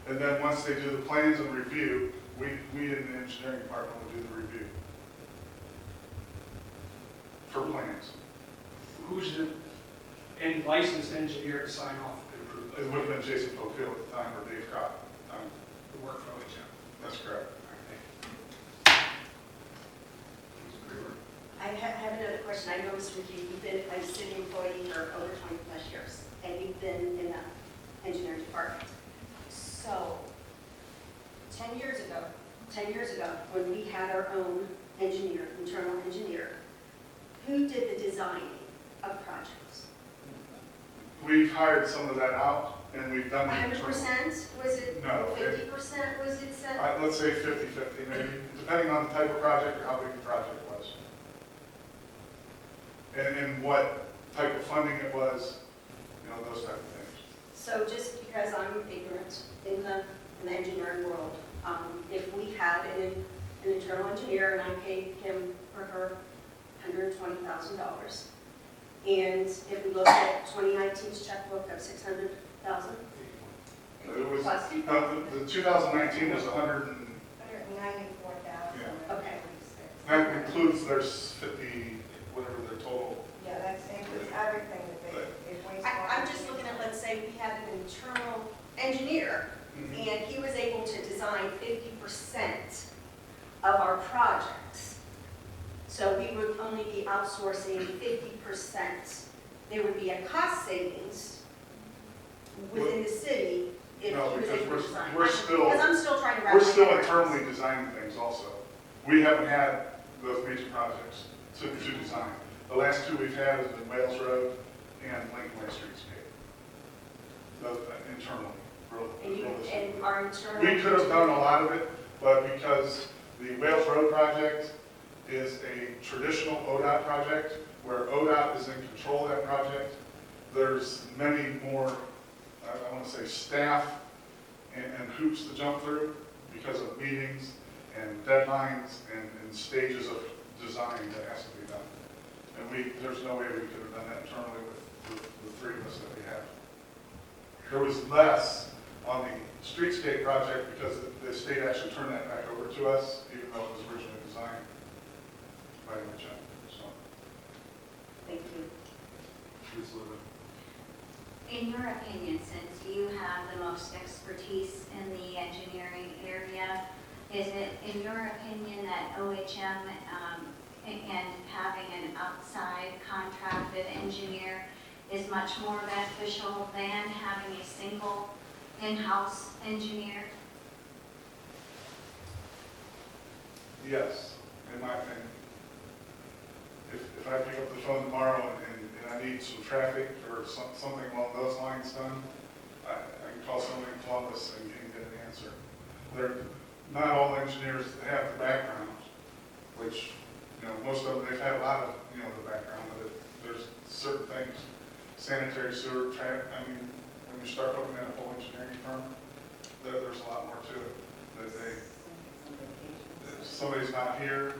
Speaker 15: and then once they do the plans and review, we in the engineering department will do the review. For plans.
Speaker 6: Who's the licensed engineer to sign off and approve
Speaker 15: It would have been Jason Pofield at the time, or Dave Cobb at the time.
Speaker 6: the work for OHM?
Speaker 15: That's correct.
Speaker 5: I have another question. I noticed with you, you've been a city employee for over 20 plus years, and you've been in the engineering department. So, 10 years ago, when we had our own engineer, internal engineer, who did the designing of projects?
Speaker 15: We've hired some of that out, and we've done the
Speaker 5: 100%? Was it
Speaker 15: No.
Speaker 5: 50%? Was it 70?
Speaker 15: let's say 50-50 maybe, depending on the type of project or how big the project was. And what type of funding it was, those type of things.
Speaker 5: So just because I'm ignorant in the engineering world, If we had an internal engineer and I paid him or her $120,000, and if we look at 2019's checkbook of $600,000,
Speaker 15: It was,
Speaker 5: plus,
Speaker 15: the 2019 was 100 and,
Speaker 12: 194,000.
Speaker 15: Yeah.
Speaker 5: okay.
Speaker 15: that includes their 50, whatever their total.
Speaker 12: Yeah, that's everything that they, if we.
Speaker 5: I'm just looking at, let's say we had an internal engineer,
Speaker 15: Mhm.
Speaker 5: and he was able to design 50% of our projects. So we would only be outsourcing 50%. There would be a cost savings within the city if he
Speaker 15: No,
Speaker 5: was
Speaker 15: because
Speaker 5: able to design.
Speaker 15: we're still-
Speaker 5: Because I'm still trying to wrap
Speaker 15: We're
Speaker 5: my
Speaker 15: still
Speaker 5: head around
Speaker 15: internally designing things also. We haven't had those major projects to design. The last two we've had has been Wales Road and Lincoln Way Streetscape. Those internally,
Speaker 5: And our internal.
Speaker 15: We could have done a lot of it, but because the Wales Road project is a traditional ODOT project, where ODOT is in control of that project, there's many more, I want to say, staff and hoops to jump through because of meetings and deadlines and stages of design that has to be done. And there's no way we could have done that internally with the three of us that we have. There was less on the streetscape project because the state actually turned that back over to us, even though it was originally designed by OHM. So,
Speaker 5: Thank you.
Speaker 15: Ms. Levin.
Speaker 3: In your opinion, since you have the most expertise in the engineering area, is it, in your opinion, that OHM and having an outside contracted engineer is much more beneficial than having a single in-house engineer?
Speaker 15: Yes, in my opinion. If I pick up the phone tomorrow and I need some traffic or something along those lines done, I can call somebody in Columbus and get an answer. Not all engineers have the background, which, most of them, they've had a lot of, the background, but there's certain things, sanitary sewer, when you start looking at a whole engineering firm, there's a lot more to it. If somebody's not here,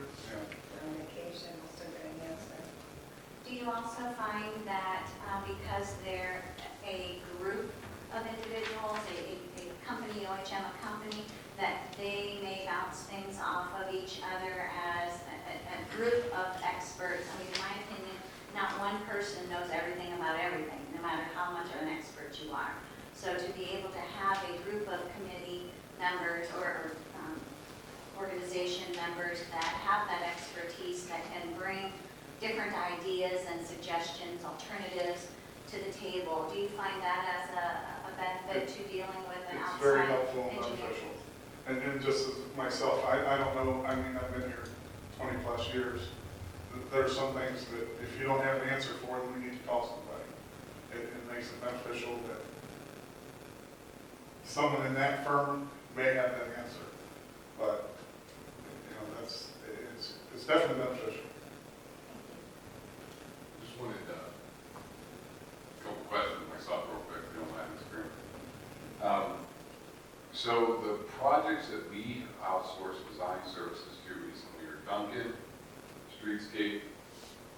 Speaker 3: Do you also find that because they're a group of individuals, a company, OHM, a company, that they may bounce things off of each other as a group of experts? I mean, in my opinion, not one person knows everything about everything, no matter how much of an expert you are. So to be able to have a group of committee members or organization members that have that expertise, that can bring different ideas and suggestions, alternatives to the table, do you find that as a benefit to dealing with an
Speaker 15: it's very
Speaker 3: outside
Speaker 15: helpful and
Speaker 3: engineer?
Speaker 15: beneficial. And then just as myself, I don't know, I've been here 20 plus years. There are some things that if you don't have an answer for them, you need to call somebody. It makes it beneficial that someone in that firm may have that answer. But, it's definitely beneficial.
Speaker 2: Just wanted a couple questions myself real quick, if you don't mind, Mr. Graham. So the projects that we outsource design services to recently are Duncan, Streetscape,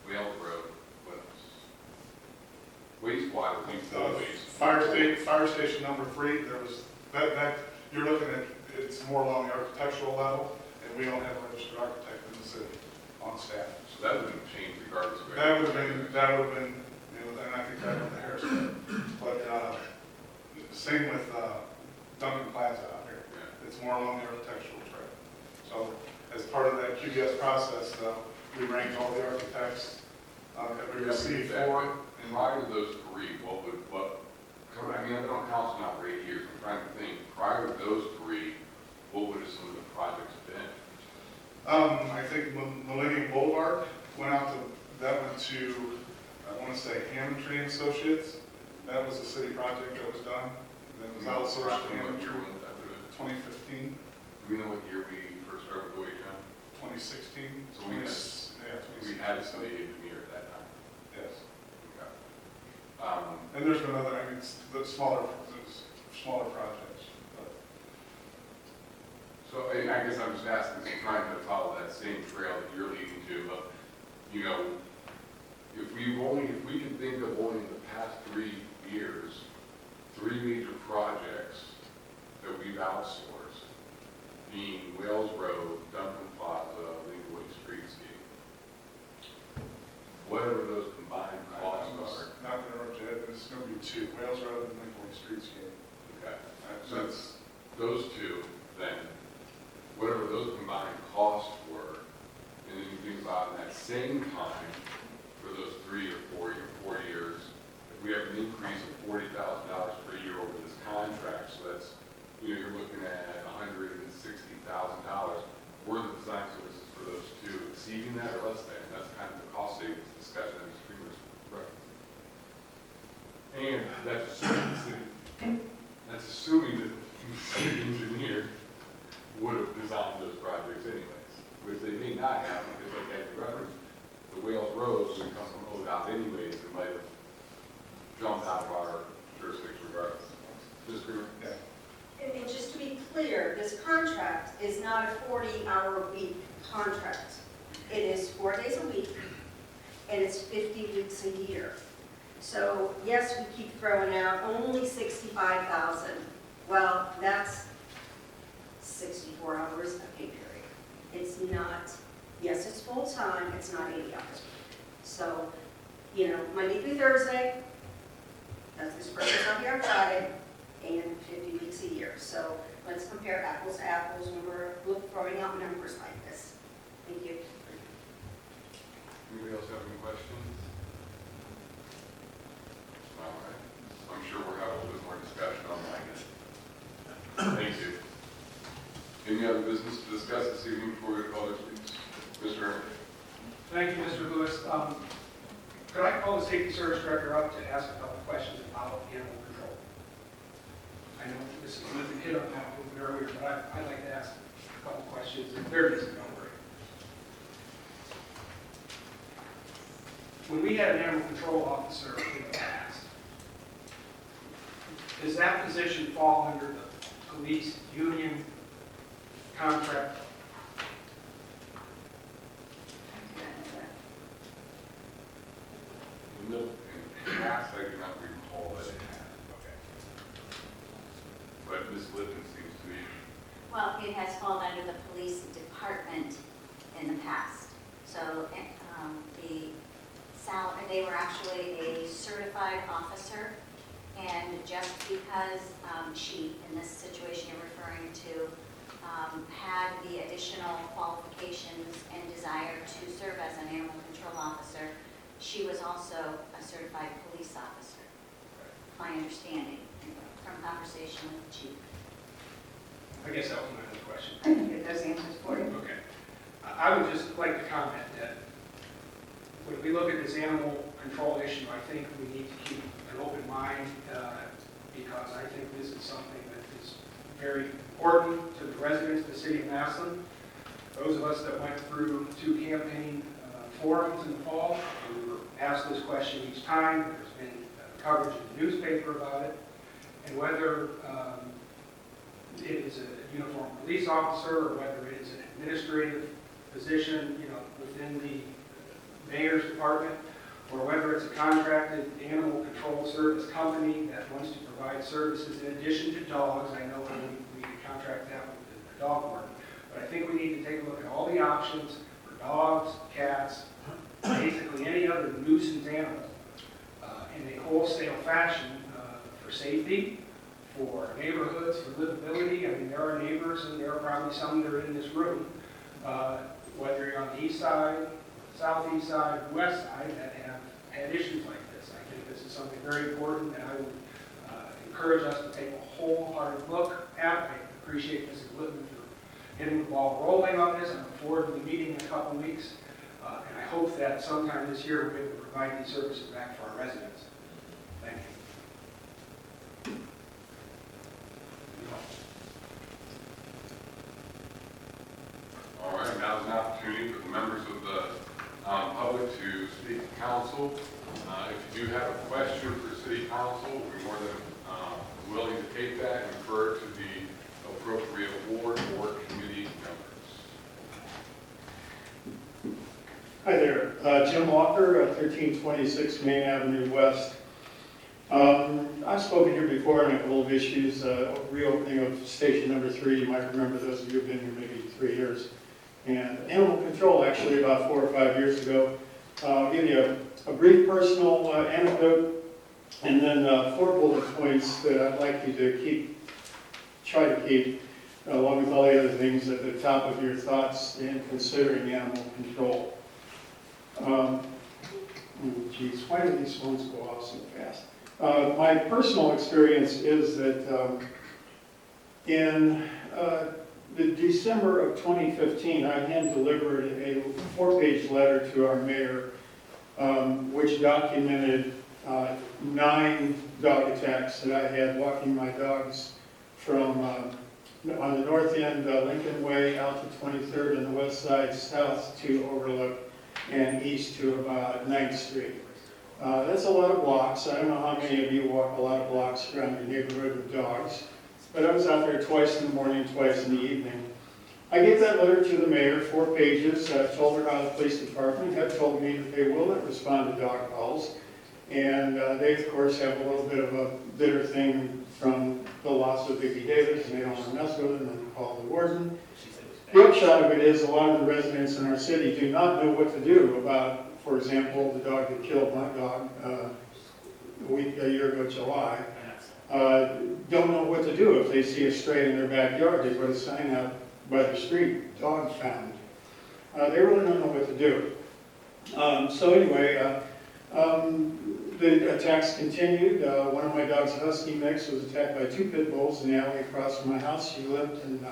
Speaker 2: Wales Road, what else? Wastewater, utilities.
Speaker 15: Fire station number 3, there was, that you're looking at, it's more along the architectural level, and we don't have a registered architect in the city on staff.
Speaker 2: So that wouldn't change regardless of.
Speaker 15: That would have been, and I think that would have Harrison. But same with Duncan Plaza out here.
Speaker 2: Yeah.
Speaker 15: It's more along the architectural trail. So as part of that QBS process, we ranked all the architects that we received for.
Speaker 2: And prior to those three, I mean, I've been on council now for 8 years, I'm trying to think, prior to those three, what would have some of the projects been?
Speaker 15: I think Millennium Boulevard went to, I want to say Hammond Tree and Associates. That was a city project that was done. That was outsourced to Hammond Tree. 2015.
Speaker 2: Do we know what year we first started with OHM?
Speaker 15: 2016.
Speaker 2: So we had a city engineer at that time.
Speaker 15: Yes.
Speaker 2: Okay.
Speaker 15: And there's been other, the smaller projects. But
Speaker 2: So I guess I'm just asking, so trying to follow that same trail that you're leading to, of, you know, if we can think of only in the past 3 years, 3 major projects that we've outsourced, being Wales Road, Duncan Plaza, Lincoln Streetscape. Whatever those combined costs are.
Speaker 15: Not going to interrupt you, Ed, but it's going to be 2, Wales Road and Lincoln Streetscape.
Speaker 2: Okay. So that's those 2, then, whatever those combined costs were, and then you think about in that same time, for those 3 or 4 years, if we have an increase of $40,000 per year over this contract, so that's, you know, you're looking at $160,000 worth of design services for those 2, exceeding that or less than. That's kind of the cost savings discussion that Mr. Freeman referenced. And that's assuming that the city engineer would have designed those projects anyways, which they may not have, because like Ed referenced, the Wales Roads would come from ODOT anyways, it might have jumped out of our jurisdiction regardless. Ms. Freeman?
Speaker 5: And just to be clear, this contract is not a 40-hour-a-week contract. It is 4 days a week, and it's 50 weeks a year. So yes, we keep throwing out only 65,000. Well, that's 64 hours a pay period. It's not, yes, it's full-time, it's not 80 hours a week. So, you know, Monday through Thursday, that's this person out here on Friday, and 50 weeks a year. So let's compare apples to apples when we're throwing out numbers like this. Thank you.
Speaker 2: Anybody else have any questions? All right. I'm sure we'll have a little bit more discussion on that. Thank you. Any other business to discuss this evening before we call this, please? Mr. Herman.
Speaker 6: Thank you, Mr. Lewis. Could I call the Safety Service Director up to ask a couple of questions about animal control? I know this is a hit on that a little bit earlier, but I'd like to ask a couple of questions. If there is, don't worry. When we had an animal control officer in the past, does that position fall under the police union contract?
Speaker 2: No, in the past, I do not recall that it had. Okay. But Ms. Lippin seems to be.
Speaker 3: Well, it has fallen under the police department in the past. So they were actually a certified officer, and just because she, in this situation you're referring to, had the additional qualifications and desire to serve as an animal control officer, she was also a certified police officer, my understanding, from conversation with the chief.
Speaker 6: I guess that was my other question.
Speaker 12: I can get those answers for you.
Speaker 6: Okay. I would just like to comment that when we look at this animal control issue, I think we need to keep an open mind because I think this is something that is very important to the residents of the city of Massillon. Those of us that went through 2 campaign forums in the fall, we were asked this question each time. There's been coverage in the newspaper about it. And whether it is a uniformed police officer or whether it is an administrative position, you know, within the mayor's department, or whether it's a contracted animal control service company that wants to provide services in addition to dogs. I know we contract that with the dog warden, but I think we need to take a look at all the options for dogs, cats, basically any other nuisance animal in a wholesale fashion for safety, for neighborhoods, for livability. I mean, there are neighbors, and there are probably some that are in this room, whether you're on the east side, southeast side, west side, that have had issues like this. I think this is something very important that I would encourage us to take a wholehearted look at. I appreciate Mrs. Lippin for getting the ball rolling on this. I look forward to the meeting in a couple weeks, and I hope that sometime this year we'll be able to provide these services back for our residents. Thank you.
Speaker 2: All right, now is an opportunity for the members of the public to speak to council. If you do have a question for city council, we're more than willing to take that and refer it to the appropriate board or committee
Speaker 17: Jim Walker, 1326 Main Avenue West. I've spoken here before on a couple of issues, reopening of station number 3, you might remember those of you who've been here maybe 3 years. And animal control, actually about 4 or 5 years ago. I'll give you a brief personal anecdote, and then 4 bullet points that I'd like you to try to keep, along with all the other things at the top of your thoughts in considering animal control. Geez, why do these phones go off so fast? My personal experience is that in the December of 2015, I hand-delivered a 4-page letter to our mayor, which documented 9 dog attacks that I had walking my dogs from on the north end, Lincoln Way, out to 23rd, and the west side, south to Overlook, and east to about 9th Street. That's a lot of blocks. I don't know how many of you walk a lot of blocks around your neighborhood with dogs, but I was out there twice in the morning, twice in the evening. I gave that letter to the mayor, 4 pages. I told her how the police department had told me that they will not respond to dog calls. And they, of course, have a little bit of a bitter thing from the loss of Vicki Davis, and they don't want to mess with it, and then call the warden. The upshot of it is a lot of the residents in our city do not know what to do about, for example, the dog that killed my dog a year ago, July. Don't know what to do if they see a stray in their backyard. They put a sign out by the street, dog found. They really don't know what to do. So anyway, the attacks continued. One of my dogs, a husky mix, was attacked by 2 pit bulls in the alley across from my house. She lived and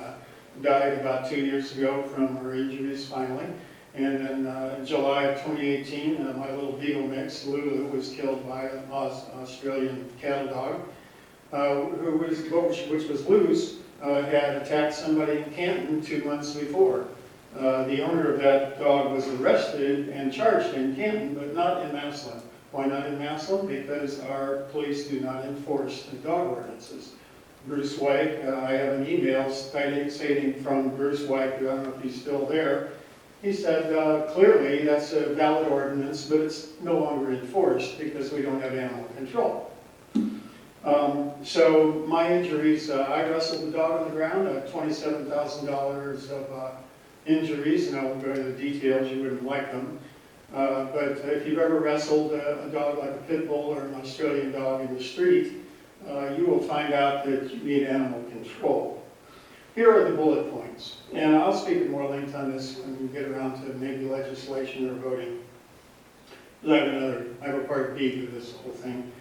Speaker 17: died about 2 years ago from her injuries finally. And then in July of 2018, my little beagle mix, Lulu, was killed by an Australian cattle dog, which was loose, had attacked somebody in Canton 2 months before. The owner of that dog was arrested and charged in Canton, but not in Massillon. Why not in Massillon? Because our police do not enforce the dog ordinances. Bruce White, I have an email stating from Bruce White, I don't know if he's still there. He said, clearly that's a valid ordinance, but it's no longer enforced because we don't have animal control. So my injuries, I wrestled the dog on the ground, $27,000 of injuries, and I won't go into the details, you wouldn't like them. But if you've ever wrestled a dog like a pit bull or an Australian dog in the street, you will find out that you need animal control. Here are the bullet points, and I'll speak at more length on this when we get around to maybe legislation or voting. I have a part B to this whole thing.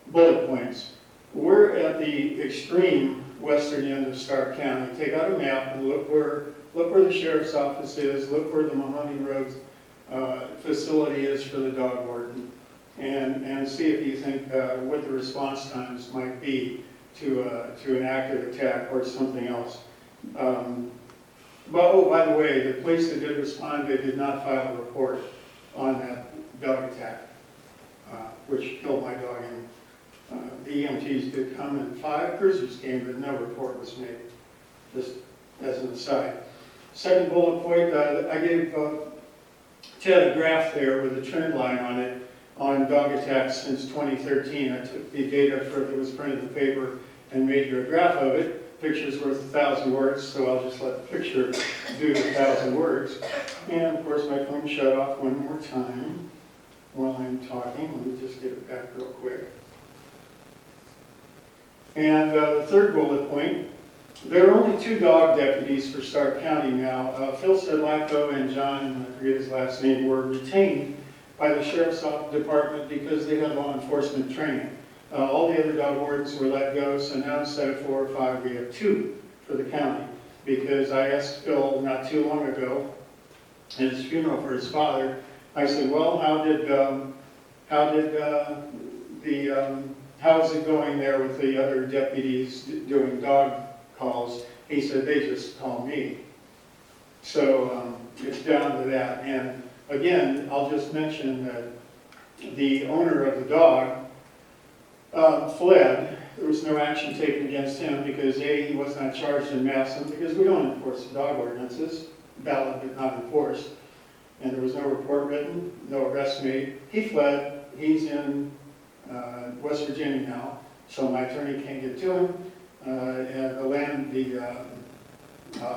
Speaker 17: Bullet points. We're at the extreme western end of Stark County. Take out a map and look where the sheriff's office is, look where the Mahoney Road facility is for the dog warden, and see if you think what the response times might be to an active attack or something else. But by the way, the police that did respond, they did not file a report on that dog attack, which killed my dog. And the EMTs did come and 5 cruisers came, but no report was made, just as an aside. Second bullet point, I gave Ted a graph there with a trend line on it on dog attacks since 2013. I took the data that was printed in the paper and made you a graph of it. Picture's worth 1,000 words, so I'll just let the picture do the 1,000 words. And of course my phone shut off one more time while I'm talking. Let me just get it back real quick. And the third bullet point, there are only 2 dog deputies for Stark County now. Phil Sedlacko and John, I forget his last name, were retained by the Sheriff's Department because they had law enforcement training. All the other dog wardens were let go, so now instead of 4 or 5, we have 2 for the county. Because I asked Phil not too long ago, at his funeral for his father, I said, well, how is it going there with the other deputies doing dog calls? He said, they just call me. So it's down to that. And again, I'll just mention that the owner of the dog fled. There was no action taken against him because A, he was not charged in Massillon because we don't enforce the dog ordinances, valid but not enforced. and there was no report written, no arrest made. He fled. He's in West Virginia now, so my attorney can't get to him. And the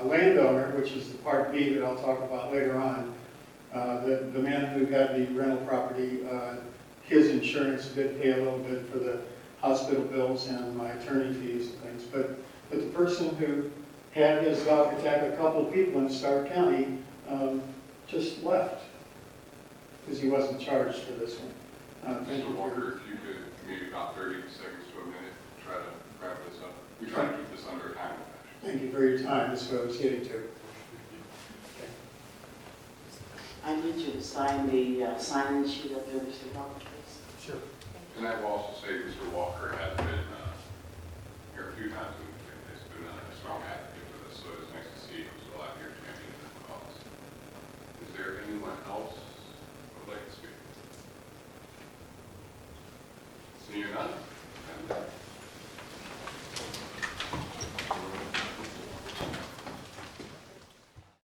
Speaker 17: landowner, which is the part B that I'll talk about later on, the man who had the rental property, his insurance did pay a little bit for the hospital bills and my attorney fees and things, but the person who had his dog attack a couple of people in Stark County just left because he wasn't charged for this one. Thank
Speaker 2: Mr.
Speaker 17: you.
Speaker 2: Walker, if you could, maybe about 30 seconds to a minute, try to wrap this up. We try to keep this under time.
Speaker 17: Thank you for your time. That's what I was getting to.
Speaker 18: I need you to sign the sign-in sheet up there, Mr. Walker, please.
Speaker 17: Sure.
Speaker 2: And I will also say Mr. Walker has been here a few times and has been a strong advocate for this, so it's nice to see him still out here championing the cause. Is there anyone else who would like to speak?